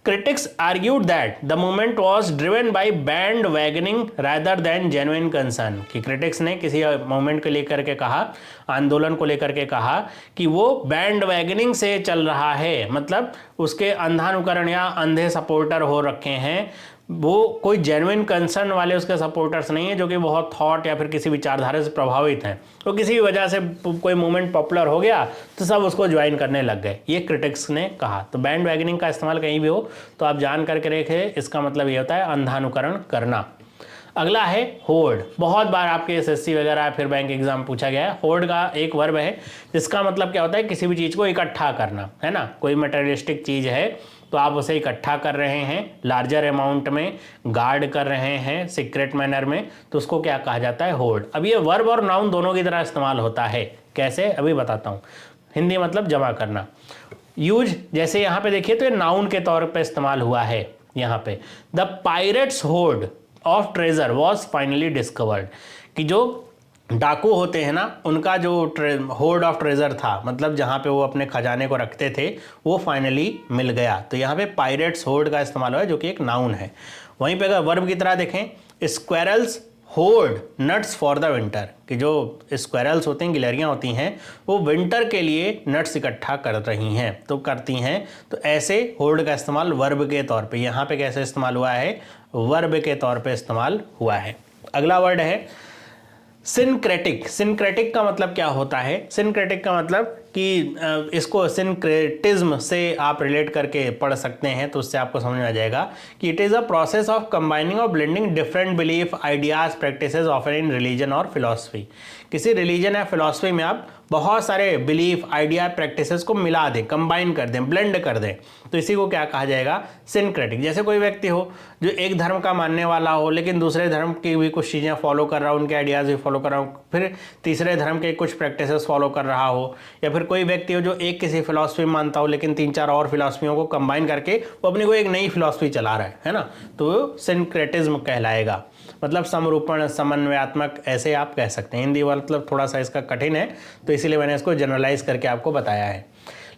critics argued that the movement was driven by bandwagoning rather than genuine concern, कि critics ने किसी मूवमेंट को लेकर के कहा, आंदोलन को लेकर के कहा कि वो बैंडवैगनिंग से चल रहा है, मतलब उसके अंधानुकरण या अंधे सपोर्टर हो रखे हैं, वो कोई जेन्युइन कंसर्न वाले उसके सपोर्टर्स नहीं है, जो कि बहुत थॉट या फिर किसी विचारधारा से प्रभावित हैं। तो किसी भी वजह से कोई मूवमेंट पॉपुलर हो गया तो सब उसको ज्वाइन करने लग गए, ये क्रिटिक्स ने कहा। तो बैंड वैगनिंग का इस्तेमाल कहीं भी हो तो आप जान करके रखें, इसका मतलब ये होता है अंधानुकरण करना। अगला है होर्ड, बहुत बार आपके एसएससी वगैरह फिर बैंक एग्जाम पूछा गया है। होर्ड का एक वर्ब है जिसका मतलब क्या होता है? किसी भी चीज़ को इकट्ठा करना, है ना। कोई मटेरियलिस्टिक चीज़ है तो आप उसे इकट्ठा कर रहे हैं लार्जर अमाउंट में, गार्ड कर रहे हैं सीक्रेट मैनर में, तो उसको क्या कहा जाता है? होर्ड। अब ये वर्ब और नाउन दोनों की तरह इस्तेमाल होता है, कैसे अभी बताता हूँ। हिंदी मतलब जमा करना। यूज जैसे यहाँ पे देखिए तो ये नाउन के तौर पे इस्तेमाल हुआ है यहाँ पे। The pirates horde of treasure was finally discovered, कि जो डाकू होते हैं ना, उनका जो होर्ड ऑफ ट्रेजर था, मतलब जहाँ पे वो अपने खजाने को रखते थे, वो फाइनली मिल गया। तो यहाँ पे पायरेट्स होर्ड का इस्तेमाल हुआ है, जो कि एक नाउन है। वहीं पे अगर वर्ब की तरह देखें, squirrels horde nuts for the winter, कि जो स्क्वेरल्स होते हैं, गिलहरियाँ होती हैं, वो विंटर के लिए नट्स इकट्ठा कर रही हैं, तो करती हैं। तो ऐसे होर्ड का इस्तेमाल वर्ब के तौर पे यहाँ पे कैसे इस्तेमाल हुआ है? वर्ब के तौर पे इस्तेमाल हुआ है। अगला वर्ड है सिनक्रेटिक। सिनक्रेटिक का मतलब क्या होता है? सिनक्रेटिक का मतलब कि इसको सिनक्रेटिज्म से आप रिलेट करके पढ़ सकते हैं, तो उससे आपको समझ में आ जाएगा कि it is a process of combining और blending different belief, ideas, practices often in religion और फिलॉसफी। किसी रिलीजन या फिलॉसफी में आप बहुत सारे बिलीफ, आइडिया, प्रैक्टिसेस को मिला दें, कंबाइन कर दें, ब्लेंड कर दें, तो इसी को क्या कहा जाएगा? सिनक्रेटिक। जैसे कोई व्यक्ति हो जो एक धर्म का मानने वाला हो, लेकिन दूसरे धर्म की भी कुछ चीज़ें फॉलो कर रहा हो, उनके आइडियाज़ भी फॉलो कर रहा हो, फिर तीसरे धर्म के कुछ प्रैक्टिसेस फॉलो कर रहा हो, या फिर कोई व्यक्ति हो जो एक किसी फिलॉसफी मानता हो लेकिन 3-4 और फिलॉसफियों को कंबाइन करके वो अपनी को एक नई फिलॉसफी चला रहा है ना, तो सिनक्रेटिज्म कहलाएगा। मतलब समरूपण, समन्वयात्मक, ऐसे आप कह सकते हैं। हिंदी मतलब थोड़ा सा इसका कठिन है, तो इसीलिए मैंने इसको जनरलाइज करके आपको बताया है।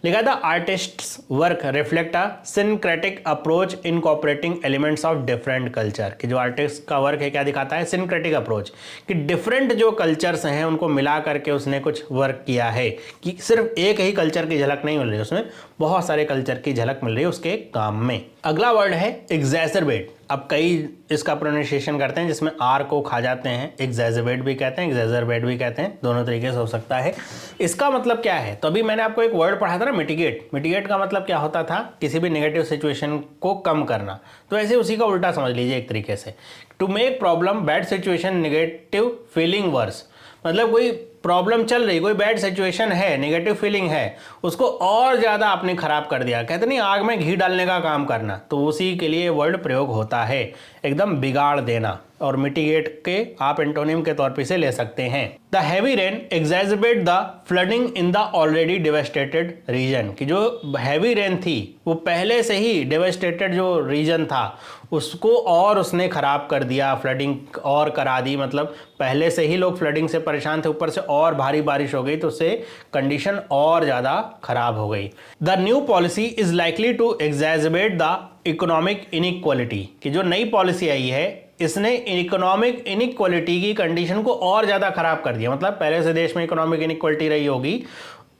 लिखा था artist's work reflect a syncretic approach incorporating elements of different culture, कि जो आर्टिस्ट का वर्क है क्या दिखाता है? सिनक्रेटिक अप्रोच, कि डिफरेंट जो कल्चर्स हैं उनको मिला करके उसने कुछ वर्क किया है, कि सिर्फ एक ही कल्चर की झलक नहीं मिल रही, उसमें बहुत सारे कल्चर की झलक मिल रही है उसके काम में। अगला वर्ड है एग्जैजरबेट। अब कई इसका प्रोनाउंसिएशन करते हैं जिसमें आर को खा जाते हैं, एग्जैजरबेट भी कहते हैं, एग्जैजरबेट भी कहते हैं, दोनों तरीके से हो सकता है। इसका मतलब क्या है? तो अभी मैंने आपको एक वर्ड पढ़ा था ना, मिटिगेट। मिटिगेट का मतलब क्या होता था? किसी भी नेगेटिव सिचुएशन को कम करना। तो ऐसे उसी का उल्टा समझ लीजिए एक तरीके से, to make problem, bad situation, negative feeling worse. मतलब कोई प्रॉब्लम चल रही, कोई बैड सिचुएशन है, नेगेटिव फीलिंग है, उसको और ज़्यादा आपने खराब कर दिया। कहते नहीं आग में घी डालने का काम करना, तो उसी के लिए वर्ड प्रयोग होता है, एकदम बिगाड़ देना। और मिटिगेट के आप एंटोनिम के तौर पे इसे ले सकते हैं। The heavy rain exacerbate the flooding in the already devastated region, कि जो हैवी रेन थी वो पहले से ही डिवास्टेटेड जो रीजन था उसको और उसने ख़राब कर दिया, फ्लडिंग और करा दी, मतलब पहले से ही लोग फ्लडिंग से परेशान थे, ऊपर से और भारी बारिश हो गई तो उससे कंडीशन और ज़्यादा ख़राब हो गई। The new policy is likely to exacerbate the economic inequality, कि जो नई पॉलिसी आई है इसने इकोनॉमिक इनइक्वालिटी की कंडीशन को और ज़्यादा ख़राब कर दिया। मतलब पहले से देश में इकोनॉमिक इनइक्वालिटी रही होगी,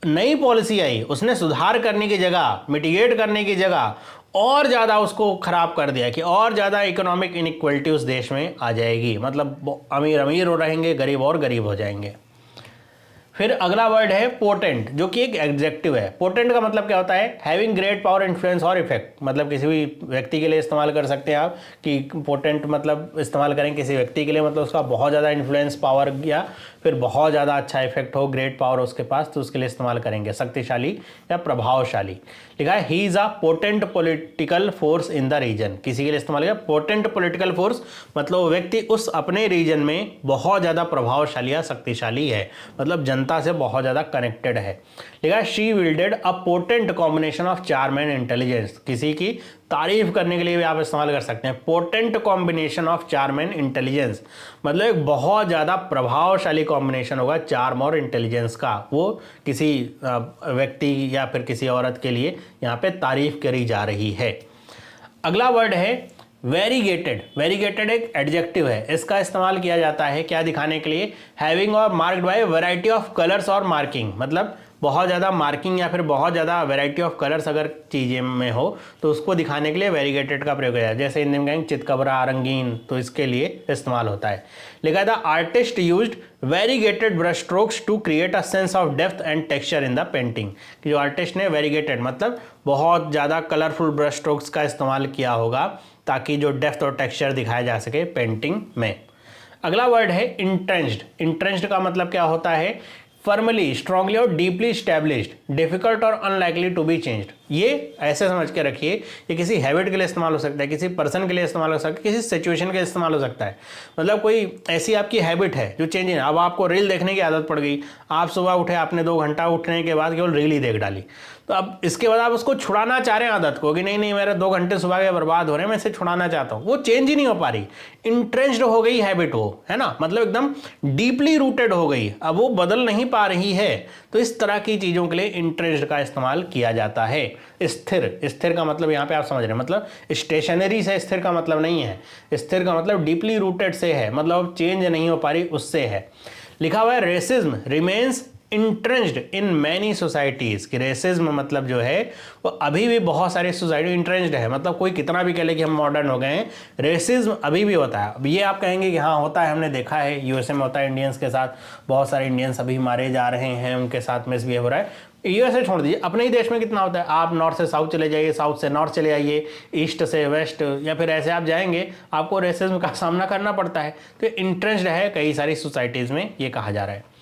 नई पॉलिसी आई उसने सुधार करने की जगह, मिटिगेट करने की जगह और ज़्यादा उसको ख़राब कर दिया कि और ज़्यादा इकोनॉमिक इनइक्वालिटी उस देश में आ जाएगी। मतलब अमीर अमीर हो रहेंगे, गरीब और गरीब हो जाएंगे। फिर अगला वर्ड है पोटेंट, जो कि एक एडजेक्टिव है। पोटेंट का मतलब क्या होता है? हैविंग ग्रेट पावर, इन्फ्लुएंस और इफेक्ट। मतलब किसी भी व्यक्ति के लिए इस्तेमाल कर सकते हैं आप कि पोटेंट मतलब इस्तेमाल करें किसी व्यक्ति के लिए, मतलब उसका बहुत ज़्यादा इन्फ्लुएंस पावर या फिर बहुत ज़्यादा अच्छा इफेक्ट हो, ग्रेट पावर उसके पास, तो उसके लिए इस्तेमाल करेंगे शक्तिशाली या प्रभावशाली। लिखा है he is a potent political force in the region, किसी के लिए इस्तेमाल किया पोटेंट पॉलिटिकल फोर्स, मतलब वो व्यक्ति उस अपने रीजन में बहुत ज़्यादा प्रभावशाली या शक्तिशाली है, मतलब जनता से बहुत ज़्यादा कनेक्टेड है। लिखा है she wielded a potent combination of charm and intelligence, किसी की तारीफ करने के लिए भी आप इस्तेमाल कर सकते हैं। Potent combination of charm and intelligence, मतलब एक बहुत ज़्यादा प्रभावशाली कॉम्बिनेशन होगा चार्म और इंटेलिजेंस का, वो किसी व्यक्ति या फिर किसी औरत के लिए यहाँ पे तारीफ करी जा रही है। अगला वर्ड है वेरीगेटेड। वेरीगेटेड एक एडजेक्टिव है, इसका इस्तेमाल किया जाता है क्या दिखाने के लिए? हैविंग और marked by variety of colours और मार्किंग, मतलब बहुत ज़्यादा मार्किंग या फिर बहुत ज़्यादा वैरायटी ऑफ कलर्स अगर चीज़ें में हो तो उसको दिखाने के लिए वेरीगेटेड का प्रयोग किया जाए। जैसे हिंदी में कहेंगे चितकबरा, रंगीन, तो इसके लिए इस्तेमाल होता है। लिखा था artist used variegated brush strokes to create a sense of depth and texture in the painting, कि जो आर्टिस्ट ने वेरीगेटेड मतलब बहुत ज़्यादा कलरफुल ब्रश स्ट्रोक्स का इस्तेमाल किया होगा ताकि जो डेप्थ और टेक्सचर दिखाया जा सके पेंटिंग में। अगला वर्ड है इंट्रेंच्ड। इंट्रेंच्ड का मतलब क्या होता है? फर्मली, स्ट्रांगली और डीपली स्टैब्लिश्ड, डिफिकल्ट और अनलाइकली टू बी चेंज्ड। ये ऐसे समझ के रखिए, ये किसी हैबिट के लिए इस्तेमाल हो सकता है, किसी पर्सन के लिए इस्तेमाल हो सकता है, किसी सिचुएशन के लिए इस्तेमाल हो सकता है। मतलब कोई ऐसी आपकी हैबिट है जो चेंज है, अब आपको रील देखने की आदत पड़ गई, आप सुबह उठे, आपने 2 घंटा उठने के बाद केवल रील ही देख डाली, तो अब इसके बाद आप उसको छुड़ाना चाह रहे हैं आदत को कि नहीं नहीं मेरे 2 घंटे सुबह के बर्बाद हो रहे हैं, मैं इसे छुड़ाना चाहता हूँ, वो चेंज ही नहीं हो पा रही, इंट्रेंच्ड हो गई हैबिट वो, है ना, मतलब एकदम डीपली रूटेड हो गई, अब वो बदल नहीं पा रही है। तो इस तरह की चीज़ों के लिए इंट्रेंच्ड का इस्तेमाल किया जाता है। स्थिर, स्थिर का मतलब यहाँ पे आप समझ रहे हैं, मतलब स्टेशनरी से स्थिर का मतलब नहीं है, स्थिर का मतलब डीपली रूटेड से है, मतलब चेंज नहीं हो पा रही उससे है। लिखा हुआ है racism remains entrenched in many societies, कि रेसिज्म मतलब जो है वो अभी भी बहुत सारी सोसाइटी इंट्रेंच्ड है, मतलब कोई कितना भी कह ले कि हम मॉडर्न हो गए हैं, रेसिज्म अभी भी होता है। अब ये आप कहेंगे कि हाँ होता है, हमने देखा है यूएसए में होता है, इंडियंस के साथ बहुत सारे इंडियंस अभी मारे जा रहे हैं, उनके साथ मिसबिहेव हो रहा है। यूएसए छोड़ दीजिए, अपने ही देश में कितना होता है, आप नॉर्थ से साउथ चले जाइए, साउथ से नॉर्थ चले आइए, ईस्ट से वेस्ट, या फिर ऐसे आप जाएंगे आपको रेसिज्म का सामना करना पड़ता है। तो इंट्रेंच्ड है कई सारी सोसाइटीज़ में, ये कहा जा रहा है।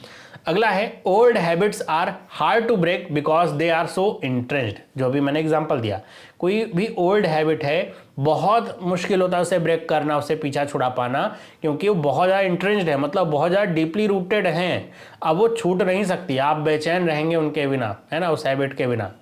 अगला है old habits are hard to break because they are so entrenched, जो भी मैंने एग्जांपल दिया, कोई भी ओल्ड हैबिट है बहुत मुश्किल होता है उसे ब्रेक करना, उससे पीछा छुड़ा पाना, क्योंकि वो बहुत ज़्यादा इंट्रेंच्ड है, मतलब बहुत ज़्यादा डीपली रूटेड हैं, अब वो छूट नहीं सकती, आप बेचैन रहेंगे उनके बिना, है ना, उस हैबिट के बिना।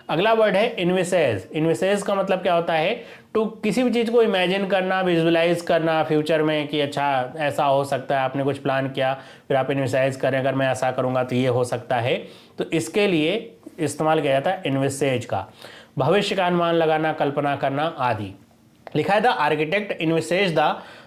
अगला वर्ड है इन्विसेज। इन्विसेज का मतलब क्या होता है? टू किसी भी चीज़ को इमेजिन करना, विजुअलाइज करना फ्यूचर में कि अच्छा ऐसा हो सकता है, आपने कुछ प्लान किया फिर आप इन्विसाइज करें अगर मैं ऐसा करूँगा तो ये हो सकता है, तो इसके लिए इस्तेमाल किया जाता है इन्विसेज का। भविष्य का अनुमान लगाना, कल्पना करना आदि। लिखा है the architect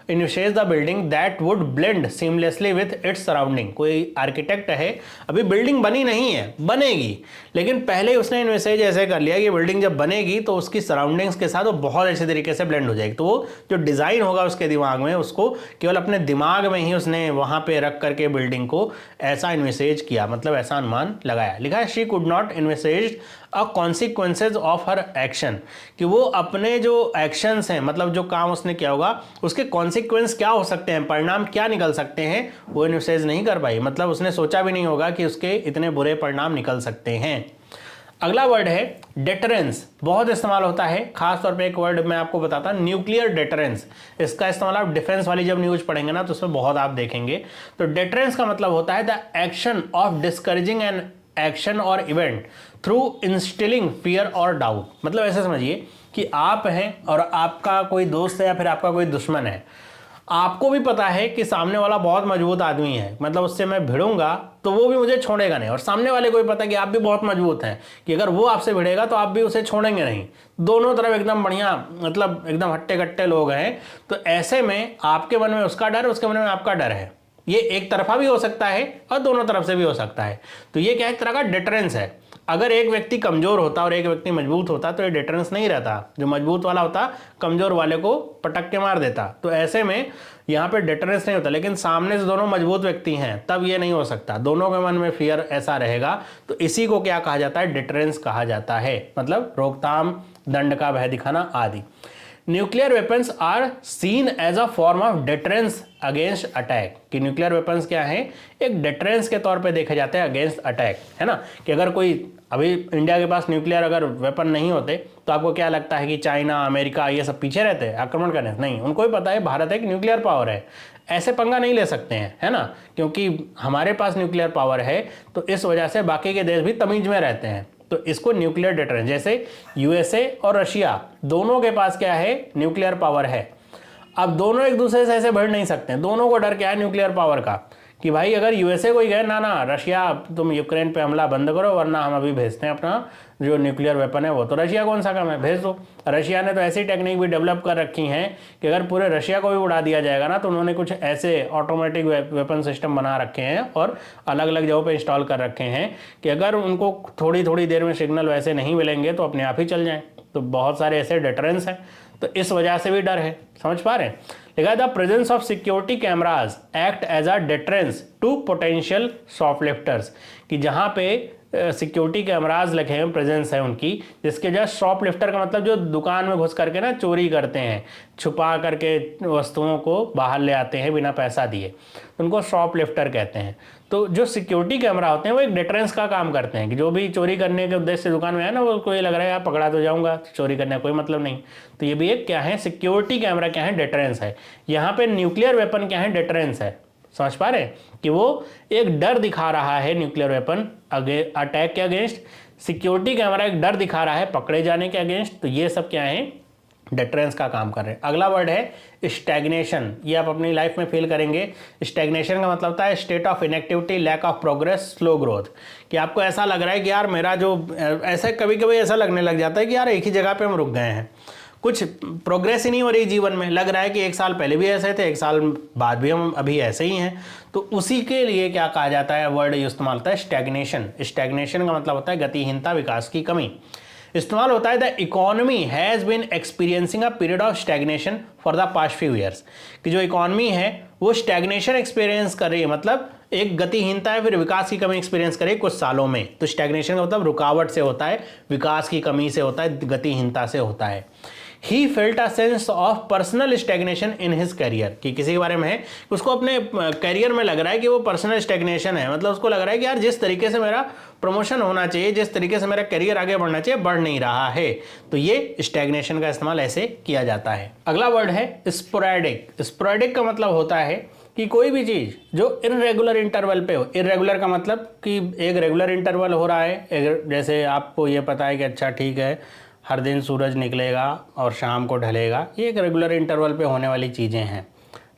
envisages the building that would blend seamlessly with its surrounding. कोई आर्किटेक्ट है, अभी बिल्डिंग बनी नहीं है, बनेगी, लेकिन पहले ही उसने इन्विसेज ऐसे कर लिया कि बिल्डिंग जब बनेगी तो उसकी सराउंडिंग्स के साथ वो बहुत अच्छे तरीके से ब्लेंड हो जाएगी, तो वो जो डिज़ाइन होगा उसके दिमाग में, उसको केवल अपने दिमाग में ही उसने वहाँ पे रख करके बिल्डिंग को ऐसा इन्विसेज किया, मतलब ऐसा अनुमान लगाया। लिखा है she could not envisage a consequences of her action, कि वो अपने जो एक्शंस हैं, मतलब जो काम उसने किया होगा उसके कॉन्सिक्वेंस क्या हो सकते हैं, परिणाम क्या निकल सकते हैं, वो इन्विसेज नहीं कर पाई, मतलब उसने सोचा भी नहीं होगा कि उसके इतने बुरे परिणाम निकल सकते हैं। अगला वर्ड है डेटरेंस, बहुत इस्तेमाल होता है, खास तौर पे एक वर्ड मैं आपको बताता हूं, न्यूक्लियर डेटरेंस। इसका इस्तेमाल आप डिफेंस वाली जब न्यूज पढ़ेंगे ना तो उसमें बहुत आप देखेंगे। तो डेटरेंस का मतलब होता है the action of discouraging an action और इवेंट थ्रू इंस्टिलिंग फियर और डाउट। मतलब ऐसे समझिए कि आप हैं और आपका कोई दोस्त है या फिर आपका कोई दुश्मन है, आपको भी पता है कि सामने वाला बहुत मजबूत आदमी है, मतलब उससे मैं भिड़ूंगा तो वो भी मुझे छोड़ेगा नहीं, और सामने वाले को भी पता है कि आप भी बहुत मजबूत हैं कि अगर वो आपसे भिड़ेगा तो आप भी उसे छोड़ेंगे नहीं। दोनों तरफ एकदम बढ़िया, मतलब एकदम हट्टे कट्टे लोग हैं। तो ऐसे में आपके मन में उसका डर, उसके मन में आपका डर है। ये एक तरफा भी हो सकता है और दोनों तरफ से भी हो सकता है। तो ये क्या एक तरह का डिटरेंस है। अगर एक व्यक्ति कमजोर होता और एक व्यक्ति मजबूत होता तो ये डिटरेंस नहीं रहता, जो मजबूत वाला होता कमजोर वाले को पटक के मार देता। तो ऐसे में यहाँ पे डिटरेंस नहीं होता। लेकिन सामने से दोनों मजबूत व्यक्ति हैं तब ये नहीं हो सकता, दोनों के मन में फियर ऐसा रहेगा। तो इसी को क्या कहा जाता है, डिटरेंस कहा जाता है, मतलब रोकथाम, दंड का भय दिखाना आदि। Nuclear weapons are seen as a form of deterrence against attack. कि न्यूक्लियर वेपन्स क्या है, एक डिटरेंस के तौर पे देखे जाते हैं अगेंस्ट अटैक, है ना। कि अगर कोई, अभी इंडिया के पास न्यूक्लियर अगर वेपन नहीं होते तो आपको क्या लगता है कि चाइना, अमेरिका ये सब पीछे रहते हैं आक्रमण करने? नहीं, उनको भी पता है भारत एक न्यूक्लियर पावर है, ऐसे पंगा नहीं ले सकते हैं, है ना। क्योंकि हमारे पास न्यूक्लियर पावर है तो इस वजह से बाकी के देश भी तमीज में रहते हैं। तो इसको न्यूक्लियर डिटरेंस, जैसे यूएसए और रशिया दोनों के पास क्या है, न्यूक्लियर पावर है। अब दोनों एक दूसरे से ऐसे भिड़ नहीं सकते, दोनों को डर क्या है, न्यूक्लियर पावर का, कि भाई अगर यूएसए कोई कहे ना ना रशिया तुम यूक्रेन पे हमला बंद करो वरना हम अभी भेजते हैं अपना जो न्यूक्लियर वेपन है वो, तो रशिया कौन सा काम है, भेज दो। रशिया ने तो ऐसी टेक्निक भी डेवलप कर रखी है कि अगर पूरे रशिया को भी उड़ा दिया जाएगा ना तो उन्होंने कुछ ऐसे ऑटोमेटिक वेपन सिस्टम बना रखे हैं और अलग अलग जगहों पे इंस्टॉल कर रखे हैं कि अगर उनको थोड़ी थोड़ी देर में सिग्नल वैसे नहीं मिलेंगे तो अपने आप ही चल जाएं। तो बहुत सारे ऐसे डिटरेंस हैं, तो इस वजह से भी डर है, समझ पा रहे हैं। लिखा है the presence of security cameras act as a deterrence to potential shoplifters. कि जहां पे सिक्योरिटी कैमराज लगे हैं, प्रेजेंस है उनकी, जिसके जस्ट शॉपलिफ्टर का मतलब जो दुकान में घुस करके ना चोरी करते हैं, छुपा करके वस्तुओं को बाहर ले आते हैं बिना पैसा दिए, उनको शॉपलिफ्टर कहते हैं। तो जो सिक्योरिटी कैमरा होते हैं वो एक डिटरेंस का काम करते हैं कि जो भी चोरी करने के उद्देश्य से दुकान में है ना, वो कोई लग रहा है यार पकड़ा तो जाऊंगा, चोरी करने का कोई मतलब नहीं। तो ये भी एक क्या है, सिक्योरिटी कैमरा क्या है, डिटरेंस है। यहाँ पे न्यूक्लियर वेपन क्या है, डिटरेंस है। समझ पा रहे कि वो एक डर दिखा रहा है न्यूक्लियर वेपन अटैक के अगेंस्ट, सिक्योरिटी कैमरा एक डर दिखा रहा है पकड़े जाने के अगेंस्ट। तो ये सब क्या है, डिटरेंस का काम कर रहे हैं। अगला वर्ड है स्टैग्नेशन। ये आप अपनी लाइफ में फील करेंगे। स्टैग्नेशन का मतलब होता है state of inactivity, lack of progress, slow growth. कि आपको ऐसा लग रहा है कि यार मेरा जो, ऐसा कभी कभी ऐसा लगने लग जाता है कि यार एक ही जगह पे हम रुक गए हैं, कुछ प्रोग्रेस ही नहीं हो रही जीवन में। लग रहा है कि एक साल पहले भी ऐसे थे, एक साल बाद भी हम अभी ऐसे ही हैं। तो उसी के लिए क्या कहा जाता है, वर्ड इस्तेमाल होता है स्टैग्नेशन। स्टैग्नेशन का मतलब होता है गतिहीनता, विकास की कमी। इस्तेमाल होता है the economy has been experiencing a period of stagnation for the past few years. कि जो इकोनॉमी है वो स्टैग्नेशन एक्सपीरियंस कर रही है, मतलब एक गतिहीनता है फिर विकास की कमी एक्सपीरियंस करे कुछ सालों में। तो स्टैग्नेशन का मतलब रुकावट से होता है, विकास की कमी से होता है, गतिहीनता से होता है। He felt a sense of personal stagnation in his career। कि किसी के बारे में है, उसको अपने करियर में लग रहा है कि वो पर्सनल स्टैग्नेशन है, मतलब उसको लग रहा है कि यार जिस तरीके से मेरा प्रमोशन होना चाहिए, जिस तरीके से मेरा करियर आगे बढ़ना चाहिए, बढ़ नहीं रहा है। तो ये स्टैग्नेशन का इस्तेमाल ऐसे किया जाता है। अगला वर्ड है स्पोरेडिक। स्पोरेडिक का मतलब होता है कि कोई भी चीज़ जो इररेगुलर इंटरवल पे हो। इररेगुलर का मतलब कि एक रेगुलर इंटरवल हो रहा है, जैसे आपको ये पता है कि अच्छा ठीक है हर दिन सूरज निकलेगा और शाम को ढलेगा, ये एक रेगुलर इंटरवल पे होने वाली चीज़ें हैं।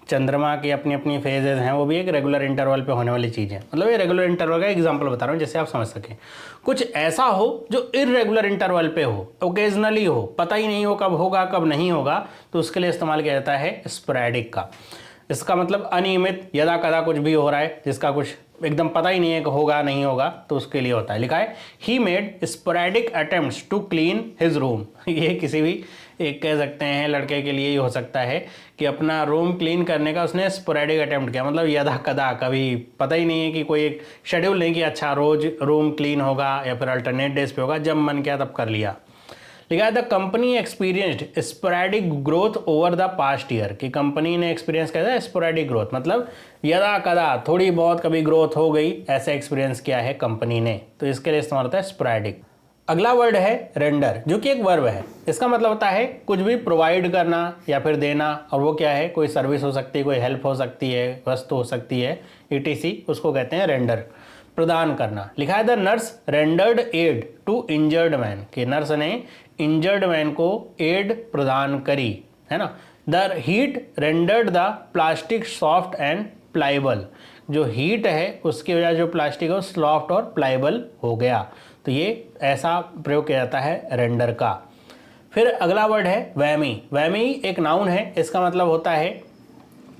चंद्रमा की अपनी अपनी फेजेस हैं, वो भी एक रेगुलर इंटरवल पे होने वाली चीज़ें। मतलब ये रेगुलर इंटरवल का एग्जांपल बता रहा हूँ जिससे आप समझ सकें। कुछ ऐसा हो जो इररेगुलर इंटरवल पे हो, ओकेजनली हो, पता ही नहीं हो कब होगा कब नहीं होगा, तो उसके लिए इस्तेमाल किया जाता है स्पोरेडिक का। इसका मतलब अनियमित, यदा कदा कुछ भी हो रहा है जिसका कुछ एकदम पता ही नहीं है कि होगा नहीं होगा, तो उसके लिए होता है। लिखा है he made sporadic attempts to clean his room. ये किसी भी एक कह सकते हैं लड़के के लिए ही हो सकता है कि अपना रूम क्लीन करने का उसने स्पोरेडिक अटेम्प्ट किया, मतलब यदा कदा, कभी पता ही नहीं है कि कोई एक शेड्यूल नहीं कि अच्छा रोज रूम क्लीन होगा या फिर अल्टरनेट डेज पे होगा, जब मन किया तब कर लिया। लिखा है the company experienced sporadic growth over the past year. कि कंपनी ने एक्सपीरियंस किया था स्पोरेडिक ग्रोथ, मतलब यदा कदा थोड़ी बहुत कभी ग्रोथ हो गई, ऐसा एक्सपीरियंस किया है कंपनी ने। तो इसके लिए इस्तेमाल होता है स्पोरेडिक। अगला वर्ड है रेंडर, जो कि एक वर्ब है। इसका मतलब होता है कुछ भी प्रोवाइड करना या फिर देना, और वो क्या है, कोई सर्विस हो सकती है, कोई हेल्प हो सकती है, वस्तु हो सकती है, etc, उसको कहते हैं रेंडर, प्रदान करना। लिखा है the nurse rendered aid to injured man, कि नर्स ने इंजर्ड मैन को एड प्रदान करी, है ना। The heat rendered the plastic soft and pliable, जो हीट है उसकी वजह जो प्लास्टिक है वो सॉफ्ट और प्लाइबल हो गया। तो ये ऐसा प्रयोग किया जाता है रेंडर का। फिर अगला वर्ड है वैमी। वैमी एक नाउन है, इसका मतलब होता है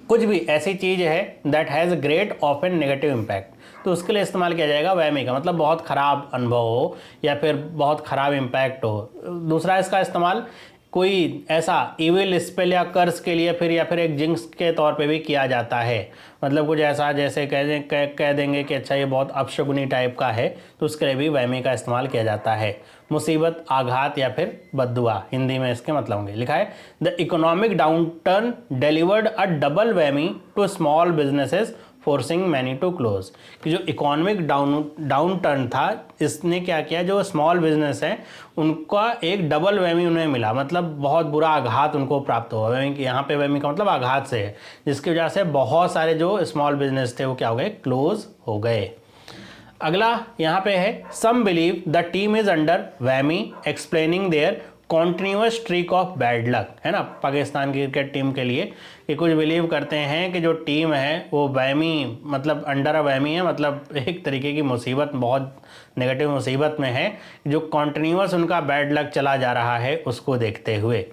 कुछ भी ऐसी चीज़ है that has great often negative impact, तो उसके लिए इस्तेमाल किया जाएगा वैमी का, मतलब बहुत ख़राब अनुभव हो या फिर बहुत ख़राब इम्पैक्ट हो। दूसरा इसका इस्तेमाल कोई ऐसा इविल स्पेल या कर्स के लिए फिर या फिर एक जिंक्स के तौर पे भी किया जाता है, मतलब कुछ ऐसा जैसे कह देंगे कि अच्छा ये बहुत अपशगुनी टाइप का है, तो उसके लिए भी वैमी का इस्तेमाल किया जाता है। मुसीबत, आघात या फिर बद्दुआ, हिंदी में इसके मतलब होंगे। लिखा है the economic downturn delivered a double whammy to small businesses forcing many to close, कि जो इकोनॉमिक डाउन टर्न था इसने क्या किया, जो स्मॉल बिजनेस है उनका एक डबल वैमी उन्हें मिला, मतलब बहुत बुरा आघात उनको प्राप्त हुआ। वैमी, यहाँ पे वैमी का मतलब आघात से है, जिसकी वजह से बहुत सारे जो स्मॉल बिजनेस थे वो क्या हो गए, क्लोज हो गए। अगला यहाँ पे है some believe the team is under whammy explaining their continuous streak of bad luck, है ना, पाकिस्तान की क्रिकेट टीम के लिए कि कुछ बिलीव करते हैं कि जो टीम है वो वैमी, मतलब अंडर अ वैमी है, मतलब एक तरीके की मुसीबत, बहुत नेगेटिव मुसीबत में है, जो कॉन्टिन्यूअस उनका बैड लक चला जा रहा है उसको देखते हुए।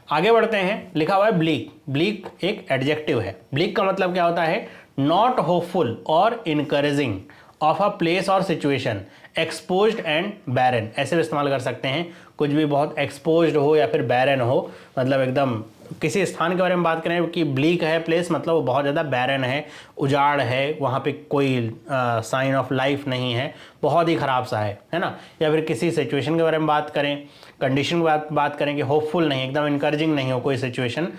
आगे बढ़ते हैं। लिखा हुआ है ब्लीक। ब्लीक एक एडजेक्टिव है। ब्लीक का मतलब क्या होता है, नॉट होपफुल और इनकरेजिंग ऑफ अ प्लेस और सिचुएशन, एक्सपोज्ड एंड बैरन, ऐसे भी इस्तेमाल कर सकते हैं। कुछ भी बहुत एक्सपोज्ड हो या फिर बैरन हो, मतलब एकदम किसी स्थान के बारे में बात करें कि ब्लीक है प्लेस, मतलब वो बहुत ज़्यादा बैरन है, उजाड़ है, वहाँ पे कोई साइन ऑफ लाइफ नहीं है, बहुत ही ख़राब सा है ना। या फिर किसी सिचुएशन के बारे में बात करें, कंडीशन की बात करें कि होपफुल नहीं, एकदम इनकरेजिंग नहीं हो कोई सिचुएशन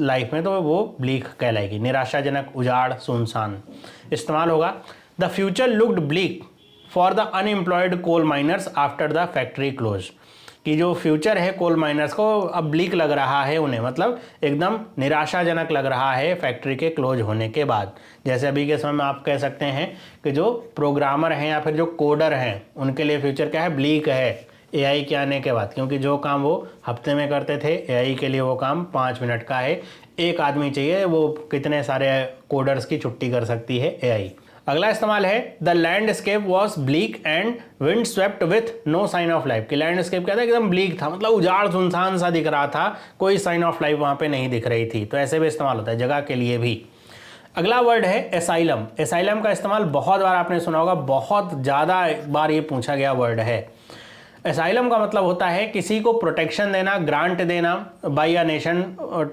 लाइफ में, तो वो ब्लीक कहलाएगी, निराशाजनक, उजाड़, सुनसान। इस्तेमाल होगा the future looked bleak for the unemployed coal miners after the factory close, कि जो फ्यूचर है कोल माइनर्स को अब ब्लीक लग रहा है उन्हें, मतलब एकदम निराशाजनक लग रहा है फैक्ट्री के क्लोज होने के बाद। जैसे अभी के समय में आप कह सकते हैं कि जो प्रोग्रामर हैं या फिर जो कोडर हैं उनके लिए फ्यूचर क्या है, ब्लीक है एआई के आने के बाद, क्योंकि जो काम वो हफ्ते में करते थे एआई के लिए वो काम 5 मिनट का है, एक आदमी चाहिए, वो कितने सारे कोडर्स की छुट्टी कर सकती है एआई। अगला इस्तेमाल है the landscape was bleak and wind swept with no sign of life, कि लैंडस्केप क्या था, एकदम ब्लीक था, मतलब उजाड़ सुनसान सा दिख रहा था, कोई साइन ऑफ लाइफ वहाँ पे नहीं दिख रही थी। तो ऐसे भी इस्तेमाल होता है जगह के लिए भी। अगला वर्ड है एसाइलम। एसाइलम का इस्तेमाल बहुत बार आपने सुना होगा, बहुत ज़्यादा बार ये पूछा गया वर्ड है। एसाइलम का मतलब होता है किसी को प्रोटेक्शन देना, ग्रांट देना by a nation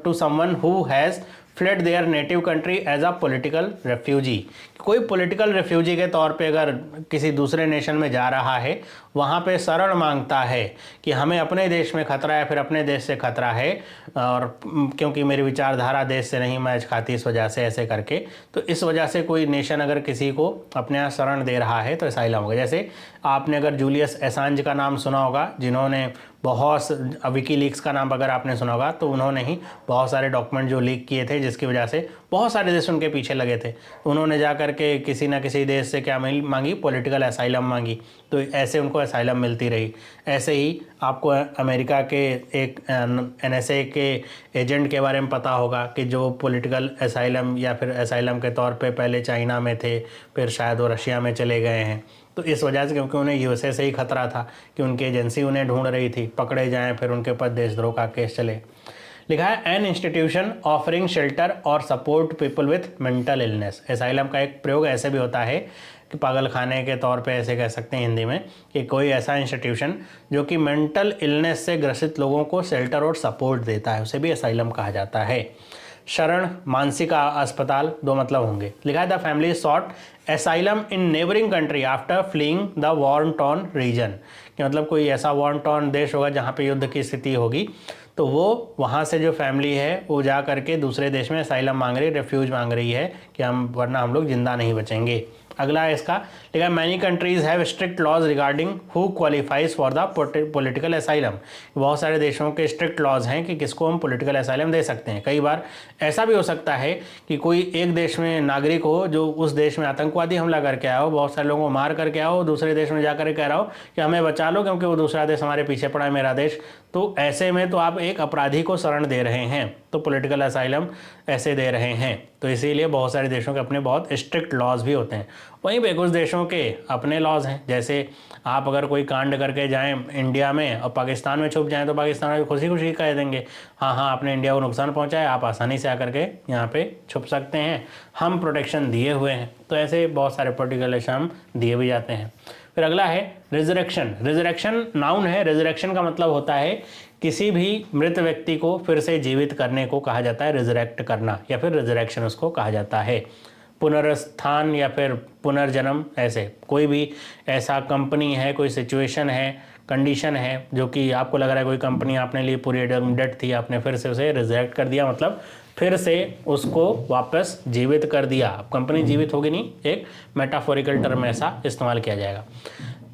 to someone who has fled their native country as a political refugee. कोई पॉलिटिकल रेफ्यूजी के तौर पे अगर किसी दूसरे नेशन में जा रहा है, वहाँ पे शरण मांगता है कि हमें अपने देश में खतरा है, फिर अपने देश से खतरा है, और क्योंकि मेरी विचारधारा देश से नहीं मैच खाती, इस वजह से ऐसे करके, तो इस वजह से कोई नेशन अगर किसी को अपने यहाँ शरण दे रहा है तो एसाइलम होगा। जैसे आपने अगर जूलियस एसांज का नाम सुना होगा, जिन्होंने बहुत विकीलीक्स का नाम अगर आपने सुना होगा, तो उन्होंने ही बहुत सारे डॉक्यूमेंट जो लीक किए थे, जिसकी वजह से बहुत सारे देश उनके पीछे लगे थे। उन्होंने जा करके किसी ना किसी देश से क्या मांगी, पॉलिटिकल असाइलम मांगी, तो ऐसे उनको असाइलम मिलती रही। ऐसे ही आपको अमेरिका के एक एनएसए के एजेंट के बारे में पता होगा कि जो पॉलिटिकल असाइलम या फिर असाइलम के तौर पे पहले चाइना में थे, फिर शायद वो रशिया में चले गए हैं। तो इस वजह से, क्योंकि उन्हें यूएसए से ही खतरा था कि उनकी एजेंसी उन्हें ढूंढ रही थी, पकड़े जाएं, फिर उनके ऊपर देशद्रोह का केस चले। लिखा है एन इंस्टीट्यूशन ऑफरिंग शेल्टर और support people with mental illness. Asylum का एक प्रयोग ऐसे भी होता है कि पागल खाने के तौर पे ऐसे कह सकते हैं हिंदी में, कि कोई ऐसा इंस्टीट्यूशन जो कि मेंटल इलनेस से ग्रसित लोगों को शेल्टर और सपोर्ट देता है, उसे भी एसाइलम कहा जाता है। शरण, मानसिक अस्पताल, दो मतलब होंगे। लिखा है the family sought asylum in neighbouring country after fleeing the war torn region, कि मतलब कोई ऐसा वॉर टॉर्न देश होगा जहाँ पे युद्ध की स्थिति होगी, तो वो वहाँ से जो फैमिली है वो जा करके दूसरे देश में असाइलम मांग रही है, रेफ्यूज मांग रही है कि हम, वरना हम लोग जिंदा नहीं बचेंगे। अगला है इसका, लिखा है many countries have strict laws regarding who qualifies for the political asylum. बहुत सारे देशों के स्ट्रिक्ट लॉज हैं कि किसको हम पॉलिटिकल असाइलम दे सकते हैं। कई बार ऐसा भी हो सकता है कि कोई एक देश में नागरिक हो जो उस देश में आतंकवादी हमला करके आया हो, बहुत सारे लोगों को मार करके आया हो, दूसरे देश में जाकर कह रहा हो कि हमें बचा लो क्योंकि वो दूसरा देश हमारे पीछे पड़ा है, मेरा देश। तो ऐसे में तो आप एक अपराधी को शरण दे रहे हैं, तो पॉलिटिकल असाइलम ऐसे दे रहे हैं। तो इसीलिए बहुत सारे देशों के अपने बहुत स्ट्रिक्ट लॉज भी होते हैं। वहीं पे कुछ देशों के अपने लॉज हैं, जैसे आप अगर कोई कांड करके जाएं इंडिया में और पाकिस्तान में छुप जाएं तो पाकिस्तान में खुशी खुशी कह देंगे हाँ हाँ आपने इंडिया को नुकसान पहुंचाया, आप आसानी से आकर के यहाँ पे छुप सकते हैं, हम प्रोटेक्शन दिए हुए हैं। तो ऐसे बहुत सारे पॉलिटिकल असाइलम दिए भी जाते हैं। फिर अगला है रिजरेक्शन। रिजरेक्शन नाउन है। रिजरेक्शन का मतलब होता है किसी भी मृत व्यक्ति को फिर से जीवित करने को कहा जाता है रिजरेक्ट करना, या फिर रिजरेक्शन उसको कहा जाता है। पुनरुत्थान या फिर पुनर्जन्म, ऐसे कोई भी ऐसा कंपनी है, कोई सिचुएशन है, कंडीशन है जो कि आपको लग रहा है कोई कंपनी आपने लिए पूरी डेड थी, आपने फिर से उसे रिजरेक्ट कर दिया, मतलब फिर से उसको वापस जीवित कर दिया। अब कंपनी जीवित होगी नहीं, एक मेटाफोरिकल टर्म ऐसा इस्तेमाल किया जाएगा।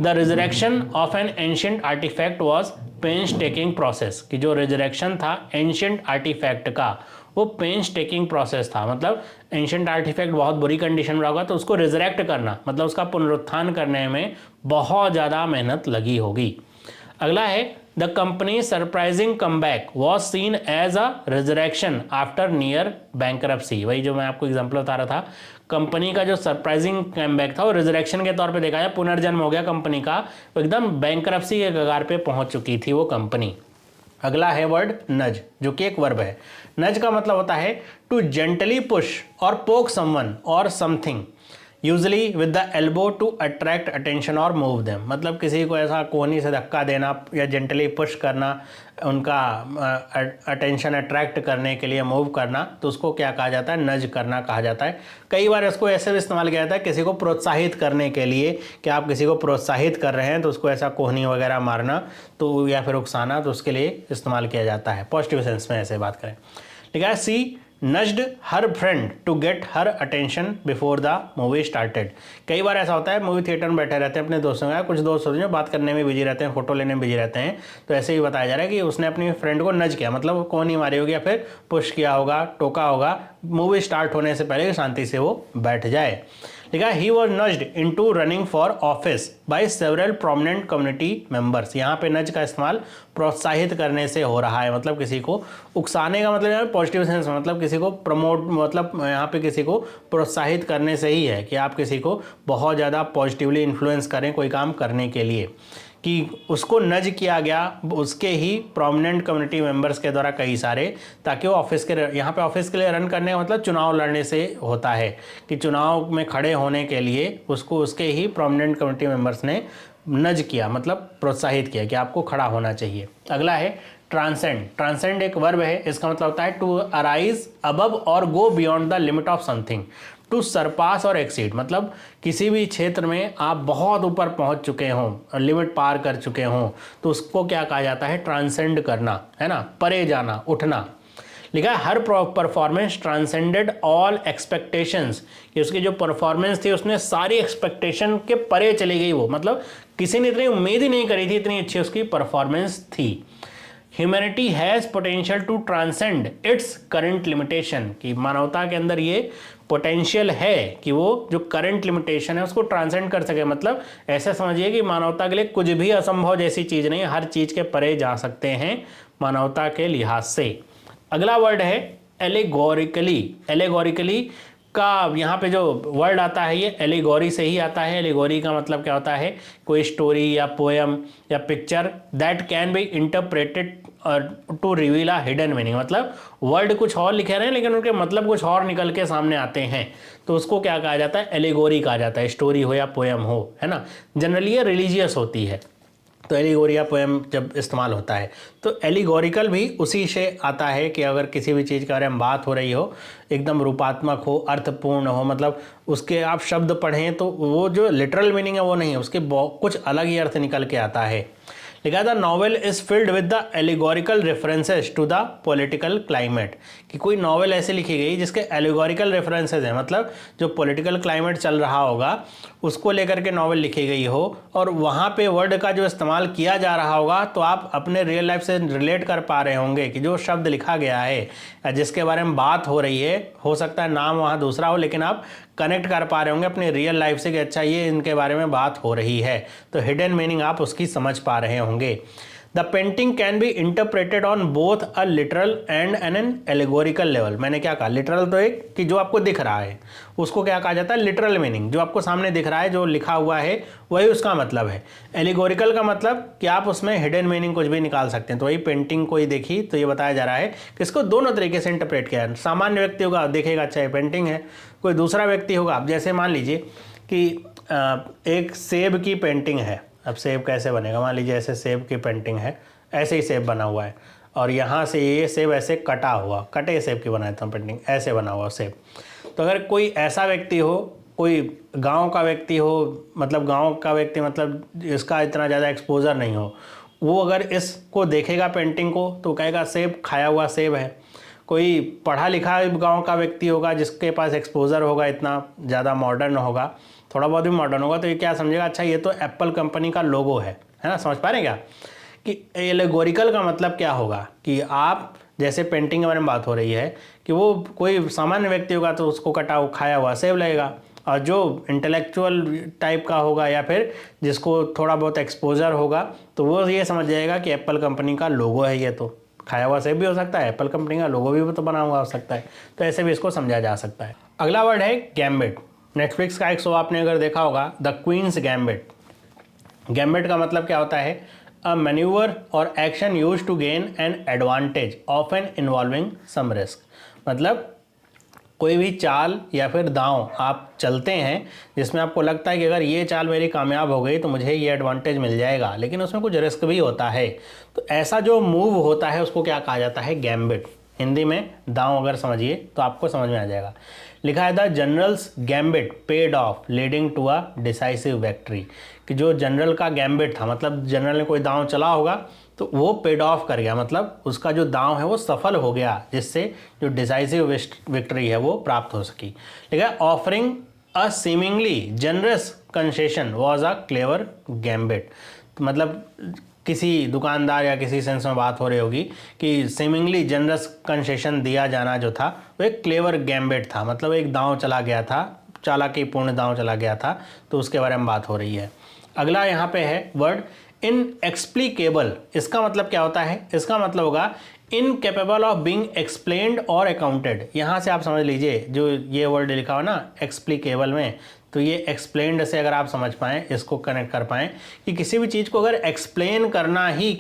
The resurrection of an ancient artifact was painstaking process, कि जो रिजरेक्शन था एंशिएंट आर्टिफैक्ट का वो पेंसटेकिंग प्रोसेस था। मतलब एंशिएंट आर्टिफैक्ट बहुत बुरी कंडीशन में होगा तो उसको रिजरेक्ट करना मतलब उसका पुनरुत्थान करने में बहुत ज़्यादा मेहनत लगी होगी। अगला है the company surprising comeback was seen as a resurrection after near bankruptcy. वही जो मैं आपको एग्जांपल बता रहा था, कंपनी का जो सरप्राइजिंग कमबैक था वो रिजरेक्शन के तौर पे देखा जाए, पुनर्जन्म हो गया कंपनी का, एकदम बैंकरप्सी के कगार पे पहुंच चुकी थी वो कंपनी। अगला है वर्ड नज, जो कि एक वर्ब है। नज का मतलब होता है टू जेंटली पुश और poke someone or something, usually with the elbow to attract attention or move them. मतलब किसी को ऐसा कोहनी से धक्का देना या जेंटली पुश करना, उनका अटेंशन अट्रैक्ट करने के लिए मूव करना, तो उसको क्या कहा जाता है, नज करना कहा जाता है। कई बार इसको ऐसे भी इस्तेमाल किया जाता है किसी को प्रोत्साहित करने के लिए, कि आप किसी को प्रोत्साहित कर रहे हैं तो उसको ऐसा कोहनी वगैरह मारना तो या फिर उकसाना, तो उसके लिए इस्तेमाल किया जाता है पॉजिटिव सेंस में ऐसे बात करें। लिखा है she nudged her friend to get her attention before the movie started. कई बार ऐसा होता है मूवी थिएटर में बैठे रहते हैं अपने दोस्तों का, कुछ दोस्त होते हैं जो बात करने में बिजी रहते हैं, फोटो लेने में बिजी रहते हैं, तो ऐसे ही बताया जा रहा है कि उसने अपनी फ्रेंड को नज किया, मतलब कौन नहीं मारी होगी या फिर पुश किया होगा, टोका होगा मूवी स्टार्ट होने से पहले शांति से वो बैठ जाए। लिखा he was nudged into running for office by several prominent community members. यहाँ पे नज का इस्तेमाल प्रोत्साहित करने से हो रहा है, मतलब किसी को उकसाने का मतलब यहाँ पे पॉजिटिव सेंस, मतलब किसी को प्रमोट, मतलब यहाँ पे किसी को प्रोत्साहित करने से ही है कि आप किसी को बहुत ज़्यादा पॉजिटिवली इन्फ्लुएंस करें कोई काम करने के लिए, कि उसको नज किया गया उसके ही प्रोमिनेंट कम्युनिटी मेंबर्स के द्वारा कई सारे, ताकि वो ऑफिस के, यहाँ पे ऑफिस के लिए रन करने का मतलब चुनाव लड़ने से होता है कि चुनाव में खड़े होने के लिए उसको उसके ही प्रोमिनेंट कम्युनिटी मेंबर्स ने नज किया, मतलब प्रोत्साहित किया कि आपको खड़ा होना चाहिए। अगला है ट्रांसेंड। ट्रांसेंड एक वर्ब है, इसका मतलब होता है to arise above or go beyond the limit of something, to surpass or exceed. मतलब किसी भी क्षेत्र में आप बहुत ऊपर पहुंच चुके हों, लिमिट पार कर चुके हों, तो उसको क्या कहा जाता है, ट्रांसेंड करना, है ना, परे जाना, उठना। लिखा है हर परफॉर्मेंस ट्रांसेंडेड ऑल एक्सपेक्टेशंस, कि उसकी जो परफॉर्मेंस थी उसने सारी एक्सपेक्टेशन के परे चली गई वो, मतलब किसी ने इतनी उम्मीद ही नहीं करी थी, इतनी अच्छी उसकी परफॉर्मेंस थी। Humanity has potential to transcend its current limitation, कि मानवता के अंदर ये पोटेंशियल है कि वो जो करंट लिमिटेशन है उसको ट्रांसेंड कर सके। मतलब ऐसा समझिए कि मानवता के लिए कुछ भी असंभव जैसी चीज़ नहीं, हर चीज़ के परे जा सकते हैं मानवता के लिहाज से। अगला वर्ड है एलेगोरिकली। एलेगोरिकली का यहाँ पे जो वर्ड आता है ये एलिगोरी से ही आता है। एलिगोरी का मतलब क्या होता है, कोई स्टोरी या पोएम या picture that can be interpreted to reveal a hidden meaning. मतलब वर्ड कुछ और लिखे रहे हैं लेकिन उनके मतलब कुछ और निकल के सामने आते हैं, तो उसको क्या कहा जाता है, एलिगोरी कहा जाता है। स्टोरी हो या पोएम हो, है ना, जनरली ये रिलीजियस होती है, तो एलिगोरी या पोएम जब इस्तेमाल होता है तो एलिगोरिकल भी उसी से आता है कि अगर किसी भी चीज़ के बारे में बात हो रही हो, एकदम रूपात्मक हो, अर्थपूर्ण हो, मतलब उसके आप शब्द पढ़ें तो वो जो लिटरल मीनिंग है वो नहीं है, उसके कुछ अलग ही अर्थ निकल के आता है। लिखा था novel is filled with the allegorical references to the political climate, कि कोई नॉवेल ऐसे लिखी गई जिसके एलिगोरिकल रेफरेंसेस हैं, मतलब जो पॉलिटिकल क्लाइमेट चल रहा होगा उसको लेकर के नॉवेल लिखी गई हो और वहाँ पे वर्ड का जो इस्तेमाल किया जा रहा होगा तो आप अपने रियल लाइफ से रिलेट कर पा रहे होंगे कि जो शब्द लिखा गया है या जिसके बारे में बात हो रही है, हो सकता है नाम वहाँ दूसरा हो लेकिन आप कनेक्ट कर पा रहे होंगे अपने रियल लाइफ से कि अच्छा ये इनके बारे में बात हो रही है, तो हिडन मीनिंग आप उसकी समझ पा रहे होंगे। The painting can be interpreted on both a literal and an allegorical level. मैंने क्या कहा, लिटरल तो एक कि जो आपको दिख रहा है उसको क्या कहा जाता है, लिटरल मीनिंग, जो आपको सामने दिख रहा है जो लिखा हुआ है वही उसका मतलब है। एलिगोरिकल का मतलब कि आप उसमें हिडन मीनिंग कुछ भी निकाल सकते हैं। तो वही पेंटिंग कोई देखी तो ये बताया जा रहा है कि इसको दोनों तरीके से इंटरप्रेट किया है। सामान्य व्यक्ति होगा देखेगा अच्छा ये पेंटिंग है, कोई दूसरा व्यक्ति होगा, अब जैसे मान लीजिए कि एक सेब की पेंटिंग है। अब सेब कैसे बनेगा, मान लीजिए ऐसे सेब की पेंटिंग है, ऐसे ही सेब बना हुआ है और यहाँ से ये सेब ऐसे कटा हुआ, कटे सेब की बनाया था पेंटिंग, ऐसे बना हुआ सेब। तो अगर कोई ऐसा व्यक्ति हो, कोई गांव का व्यक्ति हो, मतलब गांव का व्यक्ति मतलब इसका इतना ज़्यादा एक्सपोजर नहीं हो, वो अगर इसको देखेगा पेंटिंग को तो कहेगा सेब, खाया हुआ सेब है। कोई पढ़ा लिखा गांव का व्यक्ति होगा जिसके पास एक्सपोजर होगा, इतना ज़्यादा मॉडर्न होगा, थोड़ा बहुत भी मॉडर्न होगा, तो ये क्या समझेगा, अच्छा ये तो एप्पल कंपनी का लोगो है ना। समझ पा रहे हैं क्या कि एलिगोरिकल का मतलब क्या होगा कि आप जैसे पेंटिंग के बारे में बात हो रही है कि वो कोई सामान्य व्यक्ति होगा तो उसको कटा हुआ खाया हुआ सेब लगेगा, और जो इंटेलेक्चुअल टाइप का होगा या फिर जिसको थोड़ा बहुत एक्सपोजर होगा तो वो ये समझ जाएगा कि एप्पल कंपनी का लोगो है, ये तो खाया हुआ सेब भी हो सकता है, एप्पल कंपनी का लोगो भी तो बना हुआ हो सकता है। तो ऐसे भी इसको समझा जा सकता है। अगला वर्ड है गैम्बिट। नेटफ्लिक्स का एक शो आपने अगर देखा होगा द क्वींस गैम्बिट। गैम्बिट का मतलब क्या होता है, a manoeuvre or action use to gain an advantage often involving some risk. मतलब कोई भी चाल या फिर दांव आप चलते हैं जिसमें आपको लगता है कि अगर ये चाल मेरी कामयाब हो गई तो मुझे ये एडवांटेज मिल जाएगा, लेकिन उसमें कुछ रिस्क भी होता है। तो ऐसा जो मूव होता है उसको क्या कहा जाता है, गैम्बिट। हिंदी में दांव अगर समझिए तो आपको समझ में आ जाएगा। लिखा है the general's gambit paid off leading to a decisive victory, कि जो जनरल का गैम्बिट था मतलब जनरल ने कोई दांव चला होगा तो वो पेड ऑफ कर गया, मतलब उसका जो दांव है वो सफल हो गया, जिससे जो डिसाइसिव विक्ट्री है वो प्राप्त हो सकी। लिखा है offering a seemingly generous concession was a clever gambit. मतलब किसी दुकानदार या किसी सेंस में बात हो रही होगी कि सीमिंगली जनरस कंसेशन दिया जाना जो था वो एक क्लेवर गैम्बिट था, मतलब एक दांव चला गया था, चालाकीपूर्ण दांव चला गया था, तो उसके बारे में बात हो रही है। अगला यहाँ पे है वर्ड इनएक्सप्लिकेबल। इसका मतलब क्या होता है, इसका मतलब होगा इनकेपेबल ऑफ बीइंग एक्सप्लेन्ड और अकाउंटेड। यहाँ से आप समझ लीजिए जो ये वर्ड लिखा हो ना एक्सप्लिकेबल में, तो ये एक्सप्लेन्ड से अगर आप समझ पाएँ, इसको कनेक्ट कर पाएँ कि किसी भी चीज़ को अगर एक्सप्लेन करना ही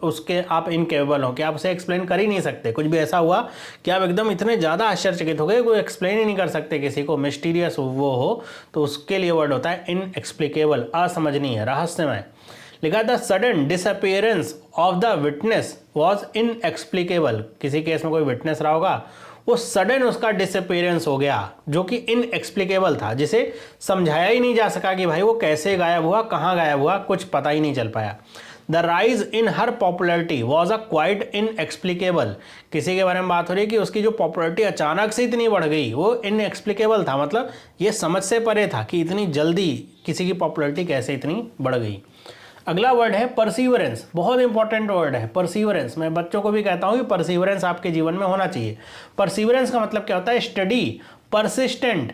उसके आप इनकेपेबल हो कि आप उसे एक्सप्लेन कर ही नहीं सकते। कुछ भी ऐसा हुआ कि आप एकदम इतने ज़्यादा आश्चर्यचकित हो गए, कोई एक्सप्लेन ही नहीं कर सकते किसी को, मिस्टीरियस वो हो, तो उसके लिए वर्ड होता है इनएक्सप्लिकेबल, असमझनीय, रहस्यमय। लिखा the sudden disappearance of the witness was inexplicable. किसी केस में कोई विटनेस रहा होगा, वो सडन उसका डिसअपियरेंस हो गया जो कि इनएक्सप्लिकेबल था, जिसे समझाया ही नहीं जा सका कि भाई वो कैसे गायब हुआ, कहाँ गायब हुआ, कुछ पता ही नहीं चल पाया। The rise in her popularity was a quite inexplicable. किसी के बारे में बात हो रही है कि उसकी जो पॉपुलरिटी अचानक से इतनी बढ़ गई वो इनएक्सप्लिकेबल था, मतलब ये समझ से परे था कि इतनी जल्दी किसी की पॉपुलरिटी कैसे इतनी बढ़ गई। अगला वर्ड है परसीवरेंस। बहुत इंपॉर्टेंट वर्ड है परसीवरेंस। मैं बच्चों को भी कहता हूँ कि परसीवरेंस आपके जीवन में होना चाहिए। परसीवरेंस का मतलब क्या होता है, study, persistent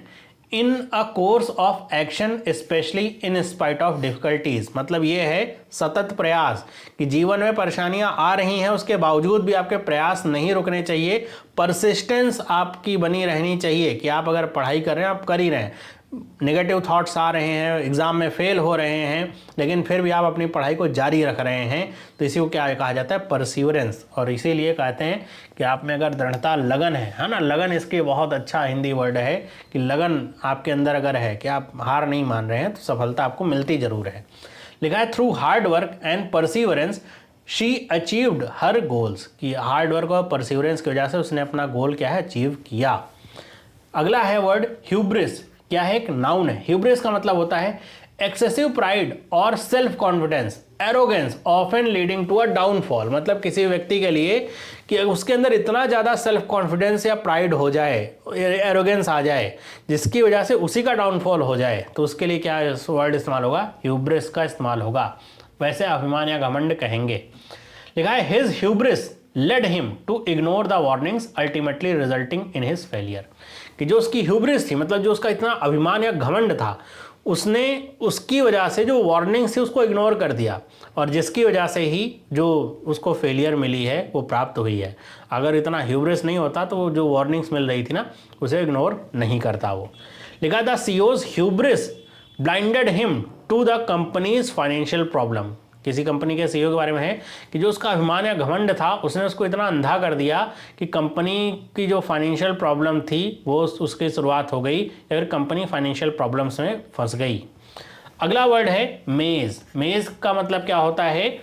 in a course of action specially in spite of difficulties. मतलब ये है सतत प्रयास, कि जीवन में परेशानियां आ रही हैं उसके बावजूद भी आपके प्रयास नहीं रुकने चाहिए, परसिस्टेंस आपकी बनी रहनी चाहिए कि आप अगर पढ़ाई कर रहे हैं आप कर ही रहे हैं, नेगेटिव थॉट्स आ रहे हैं, एग्जाम में फेल हो रहे हैं, लेकिन फिर भी आप अपनी पढ़ाई को जारी रख रहे हैं, तो इसी को क्या कहा जाता है, परसिवरेंस। और इसीलिए कहते हैं कि आप में अगर दृढ़ता, लगन है ना, लगन इसके बहुत अच्छा हिंदी वर्ड है कि लगन आपके अंदर अगर है कि आप हार नहीं मान रहे हैं तो सफलता आपको मिलती जरूर है। लिखा है through hard work and perseverance she achieved her goals, कि हार्ड वर्क और परसिवरेंस की वजह से उसने अपना गोल क्या है, अचीव किया। अगला है वर्ड ह्यूब्रिस। क्या है, एक नाउन है। ह्यूब्रिस का मतलब होता है excessive pride or self confidence arrogance often leading to a downfall, मतलब किसी व्यक्ति के लिए कि उसके अंदर इतना ज़्यादा सेल्फ कॉन्फिडेंस या प्राइड हो जाए, एरोगेंस आ जाए, जिसकी वजह से उसी का डाउनफॉल हो जाए, तो उसके लिए क्या वर्ड इस्तेमाल होगा? ह्यूब्रिस का इस्तेमाल होगा। वैसे अभिमान या घमंड कहेंगे। लिखा है his hubris led him to ignore the warnings ultimately resulting in his failure, कि जो उसकी ह्यूब्रिस थी, मतलब जो उसका इतना अभिमान या घमंड था, उसने उसकी वजह से जो वार्निंग्स थी उसको इग्नोर कर दिया, और जिसकी वजह से ही जो उसको फेलियर मिली है वो प्राप्त हुई है। अगर इतना ह्यूब्रिस नहीं होता तो जो वार्निंग्स मिल रही थी ना, उसे इग्नोर नहीं करता वो। लिखा the CEO's hubris blinded him to the company's financial problem, किसी कंपनी के सीईओ के बारे में है कि जो उसका अभिमान या घमंड था उसने उसको इतना अंधा कर दिया कि कंपनी की जो फाइनेंशियल प्रॉब्लम थी वो उसकी शुरुआत हो गई, या फिर कंपनी फाइनेंशियल प्रॉब्लम्स में फंस गई। अगला वर्ड है मेज। मेज का मतलब क्या होता है?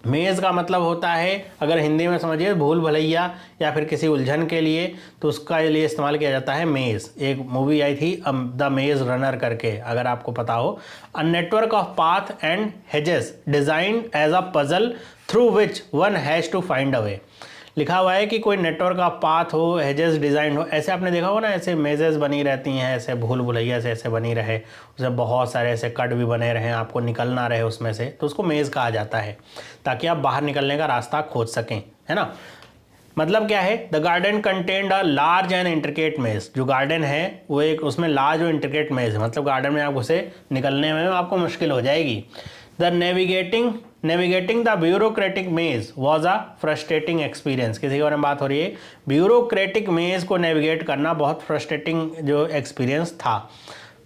मेज़ का मतलब होता है, अगर हिंदी में समझिए, भूल भुलैया या फिर किसी उलझन के लिए, तो उसका लिए इस्तेमाल किया जाता है मेज़। एक मूवी आई थी द मेज़ रनर करके, अगर आपको पता हो। A network of path and hedges designed as a puzzle through which one has to find a way. लिखा हुआ है कि कोई नेटवर्क ऑफ पाथ हो, हेजेस डिज़ाइन हो, ऐसे आपने देखा हो ना, ऐसे मेजेस बनी रहती हैं, ऐसे भूल भुलैया से ऐसे बनी रहे, उसमें बहुत सारे ऐसे कट भी बने रहे, आपको निकलना रहे उसमें से, तो उसको मेज़ कहा जाता है, ताकि आप बाहर निकलने का रास्ता खोज सकें, है ना। मतलब क्या है? The garden contained a large and intricate मेज। जो गार्डन है वो एक, उसमें लार्ज और इंट्रिकेट मेज है, मतलब गार्डन में आप उसे निकलने में आपको मुश्किल हो जाएगी। द नेविगेटिंग द ब्यूरोक्रेटिक मेज वॉज अ फ्रस्ट्रेटिंग एक्सपीरियंस। किसी के बारे में बात हो रही है, ब्यूरोक्रेटिक मेज को नेविगेट करना बहुत फ्रस्ट्रेटिंग जो एक्सपीरियंस था।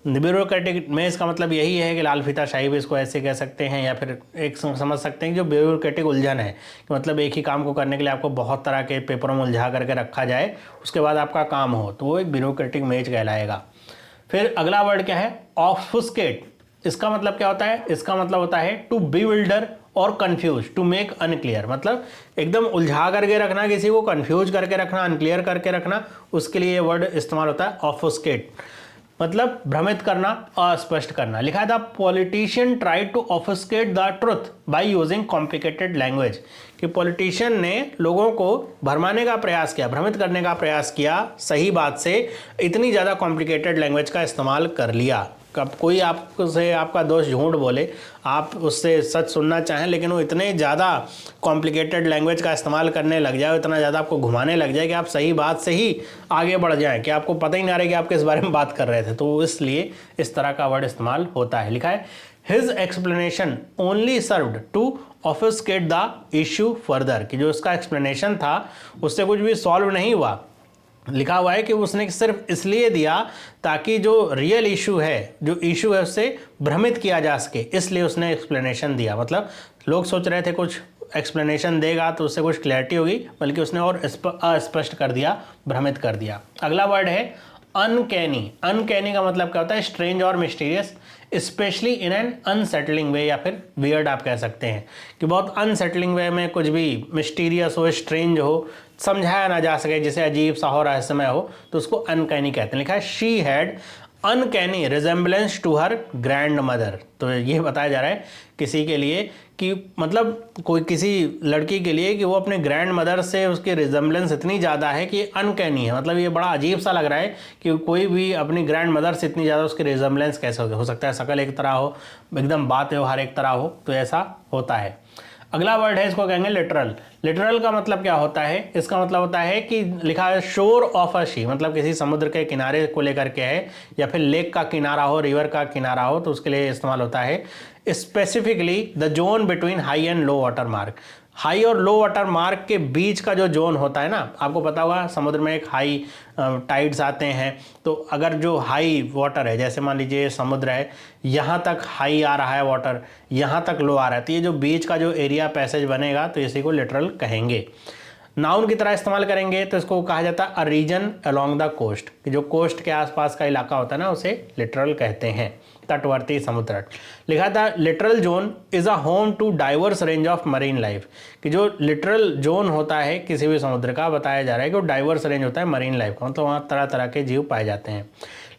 ब्यूरोक्रेटिक मेज का मतलब यही है कि लाल फीताशाही भी इसको ऐसे कह सकते हैं, या फिर एक समझ सकते हैं कि जो ब्यूरोक्रेटिक उलझन है, कि मतलब एक ही काम को करने के लिए आपको बहुत तरह के पेपरों में उलझा करके रखा जाए, उसके बाद आपका काम हो, तो वो एक ब्यूरोक्रेटिक मेज कहलाएगा। फिर अगला वर्ड क्या है? ऑब्फुस्केट। इसका मतलब क्या होता है? इसका मतलब होता है टू बीविल्डर और कंफ्यूज, टू मेक अनक्लियर, मतलब एकदम उलझा करके रखना, किसी को कंफ्यूज करके रखना, अनक्लियर करके रखना, उसके लिए ये वर्ड इस्तेमाल होता है ऑब्फुस्केट, मतलब भ्रमित करना, अस्पष्ट करना। लिखा है the politician try to obfuscate the truth by using complicated language, कि पॉलिटिशियन ने लोगों को भरमाने का प्रयास किया, भ्रमित करने का प्रयास किया सही बात से, इतनी ज़्यादा कॉम्प्लिकेटेड लैंग्वेज का इस्तेमाल कर लिया। कब कोई आपसे आपका दोस्त झूठ बोले, आप उससे सच सुनना चाहें, लेकिन वो इतने ज़्यादा कॉम्प्लिकेटेड लैंग्वेज का इस्तेमाल करने लग जाए, इतना ज़्यादा आपको घुमाने लग जाए कि आप सही बात से ही आगे बढ़ जाएं, कि आपको पता ही ना रहे कि आप किस बारे में बात कर रहे थे, तो इसलिए इस तरह का वर्ड इस्तेमाल होता है। लिखा है his explanation only served to obfuscate the issue further, कि जो उसका एक्सप्लेनेशन था उससे कुछ भी सॉल्व नहीं हुआ। लिखा हुआ है कि उसने सिर्फ इसलिए दिया ताकि जो रियल इशू है, जो इशू है उससे भ्रमित किया जा सके, इसलिए उसने एक्सप्लेनेशन दिया। मतलब लोग सोच रहे थे कुछ एक्सप्लेनेशन देगा तो उससे कुछ क्लैरिटी होगी, बल्कि उसने और अस्पष्ट कर दिया, भ्रमित कर दिया। अगला वर्ड है अनकैनी। अनकैनी का मतलब क्या होता है? स्ट्रेंज और mysterious, especially in an unsettling way, या फिर वियर्ड आप कह सकते हैं, कि बहुत अनसेटलिंग वे में कुछ भी मिस्टीरियस हो, स्ट्रेंज हो, समझाया ना जा सके, जिसे अजीब सा हो, रहस्यमय हो, तो उसको अनकैनी कहते हैं। लिखा है she had uncanny resemblance to her grand mother. तो ये बताया जा रहा है किसी के लिए कि मतलब कोई किसी लड़की के लिए कि वो अपने ग्रैंड मदर से उसकी रिजेम्बलेंस इतनी ज़्यादा है कि अनकैनी है। मतलब ये बड़ा अजीब सा लग रहा है कि कोई भी अपनी ग्रैंड मदर से इतनी ज़्यादा उसकी रिजेम्बलेंस कैसे हो सकता है, शक्ल एक तरह हो, एकदम बात व्यवहार एक तरह हो, तो ऐसा होता है। अगला वर्ड है, इसको कहेंगे लिटरल। लिटरल का मतलब क्या होता है? इसका मतलब होता है कि लिखा है शोर ऑफ अ सी, मतलब किसी समुद्र के किनारे को लेकर के है, या फिर लेक का किनारा हो, रिवर का किनारा हो, तो उसके लिए इस्तेमाल होता है। Specifically the zone between high and low water mark. High और लो वाटर मार्क के बीच का जो जोन होता है ना, आपको पता होगा समुद्र में एक हाई टाइड्स आते हैं, तो अगर जो हाई वाटर है, जैसे मान लीजिए समुद्र है, यहाँ तक हाई आ रहा है वाटर, यहाँ तक लो आ रहा है, तो ये जो बीच का जो एरिया पैसेज बनेगा, तो इसी को लिटरल कहेंगे। नाउन की तरह इस्तेमाल करेंगे तो इसको कहा जाता है a reason along the coast, कि जो कोस्ट के आसपास का इलाका होता है ना, उसे लिटरल कहते हैं, तटवर्ती समुद्र तट। लिखा था littoral zone is a home to diverse range of marine life, कि जो लिटरल जोन होता है किसी भी समुद्र का, बताया जा रहा है कि वो डाइवर्स रेंज होता है मरीन लाइफ का, मतलब वहाँ तरह तरह के जीव पाए जाते हैं।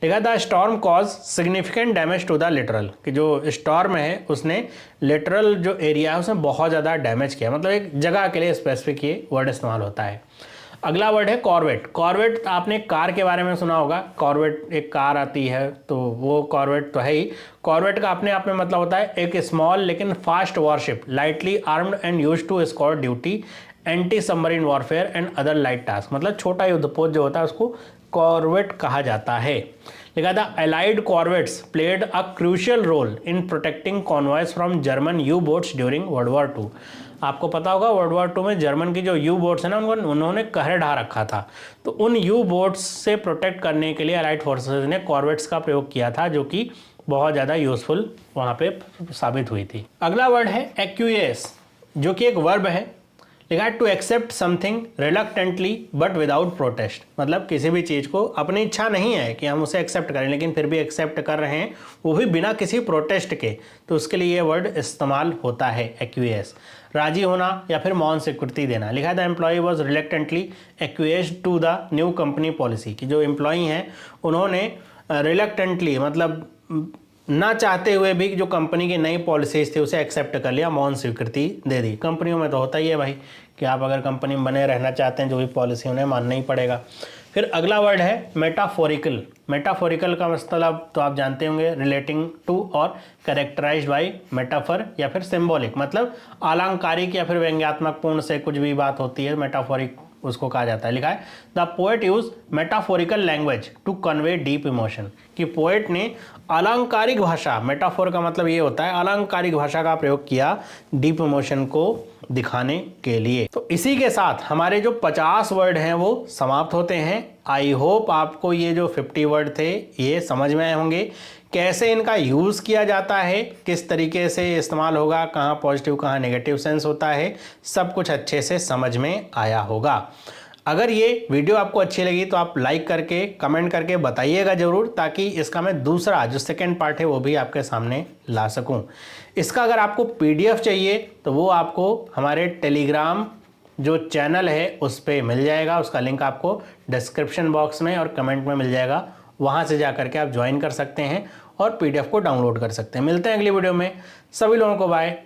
लिखा the storm cause significant damage to the littoral, कि जो स्टॉर्म है उसने लिटरल जो एरिया है उसमें बहुत ज़्यादा डैमेज किया, मतलब एक जगह के लिए स्पेसिफिक ये वर्ड इस्तेमाल होता है। अगला वर्ड है कॉर्वेट। कॉर्वेट आपने कार के बारे में सुना होगा, कॉर्वेट एक कार आती है तो वो कॉर्वेट तो है ही। कॉर्वेट का अपने आप में मतलब होता है एक स्मॉल लेकिन fast warship lightly armed and used to escort duty, anti submarine warfare and other light task, मतलब छोटा युद्धपोत जो होता है उसको कॉर्वेट कहा जाता है। लिखा था allied corvettes played a crucial role in protecting convoys from German U boats during World War II। आपको पता होगा वर्ल्ड वॉर II में जर्मन की जो यू बोट्स है ना उन्होंने कहर ढा रखा था, तो उन यू बोट्स से प्रोटेक्ट करने के लिए अलाइड फोर्सेस ने कॉर्वेट्स का प्रयोग किया था, जो कि बहुत ज़्यादा यूजफुल वहाँ पे साबित हुई थी। अगला वर्ड है एक्यूएस, जो कि एक वर्ब है। लिखा है to accept something reluctantly but without protest, मतलब किसी भी चीज़ को अपनी इच्छा नहीं है कि हम उसे एक्सेप्ट करें लेकिन फिर भी एक्सेप्ट कर रहे हैं, वो भी बिना किसी प्रोटेस्ट के, तो उसके लिए ये वर्ड इस्तेमाल होता है एक्यूएस। राजी होना या फिर मौन स्वीकृति देना। लिखा है the employee was reluctantly acquiesced to the new company policy, कि जो एम्प्लॉई हैं उन्होंने रिलक्टेंटली मतलब ना चाहते हुए भी जो कंपनी की नई पॉलिसीज थी उसे एक्सेप्ट कर लिया, मौन स्वीकृति दे दी। कंपनियों में तो होता ही है भाई कि आप अगर कंपनी में बने रहना चाहते हैं जो भी पॉलिसी उन्हें मानना ही पड़ेगा। फिर अगला वर्ड है मेटाफोरिकल। मेटाफोरिकल का मतलब तो आप जानते होंगे, रिलेटिंग टू और कैरेक्टराइज्ड बाय मेटाफर या फिर सिंबॉलिक, मतलब अलंकारिक या फिर व्यंग्यात्मक पूर्ण से कुछ भी बात होती है मेटाफोरिक उसको कहा जाता है। लिखा है the poet use metaphorical language to convey deep emotion, कि पोएट ने अलंकारिक भाषा, मेटाफोर का मतलब ये होता है अलंकारिक भाषा का प्रयोग किया डीप इमोशन को दिखाने के लिए। तो इसी के साथ हमारे जो 50 वर्ड हैं वो समाप्त होते हैं। आई होप आपको ये जो 50 वर्ड थे ये समझ में आए होंगे, कैसे इनका यूज़ किया जाता है, किस तरीके से इस्तेमाल होगा, कहाँ पॉजिटिव कहाँ नेगेटिव सेंस होता है, सब कुछ अच्छे से समझ में आया होगा। अगर ये वीडियो आपको अच्छी लगी तो आप लाइक करके कमेंट करके बताइएगा ज़रूर, ताकि इसका मैं दूसरा जो सेकंड पार्ट है वो भी आपके सामने ला सकूं। इसका अगर आपको PDF चाहिए तो वो आपको हमारे टेलीग्राम जो चैनल है उस पर मिल जाएगा, उसका लिंक आपको डिस्क्रिप्शन बॉक्स में और कमेंट में मिल जाएगा, वहाँ से जा करके आप ज्वाइन कर सकते हैं और PDF को डाउनलोड कर सकते हैं। मिलते हैं अगली वीडियो में, सभी लोगों को बाय,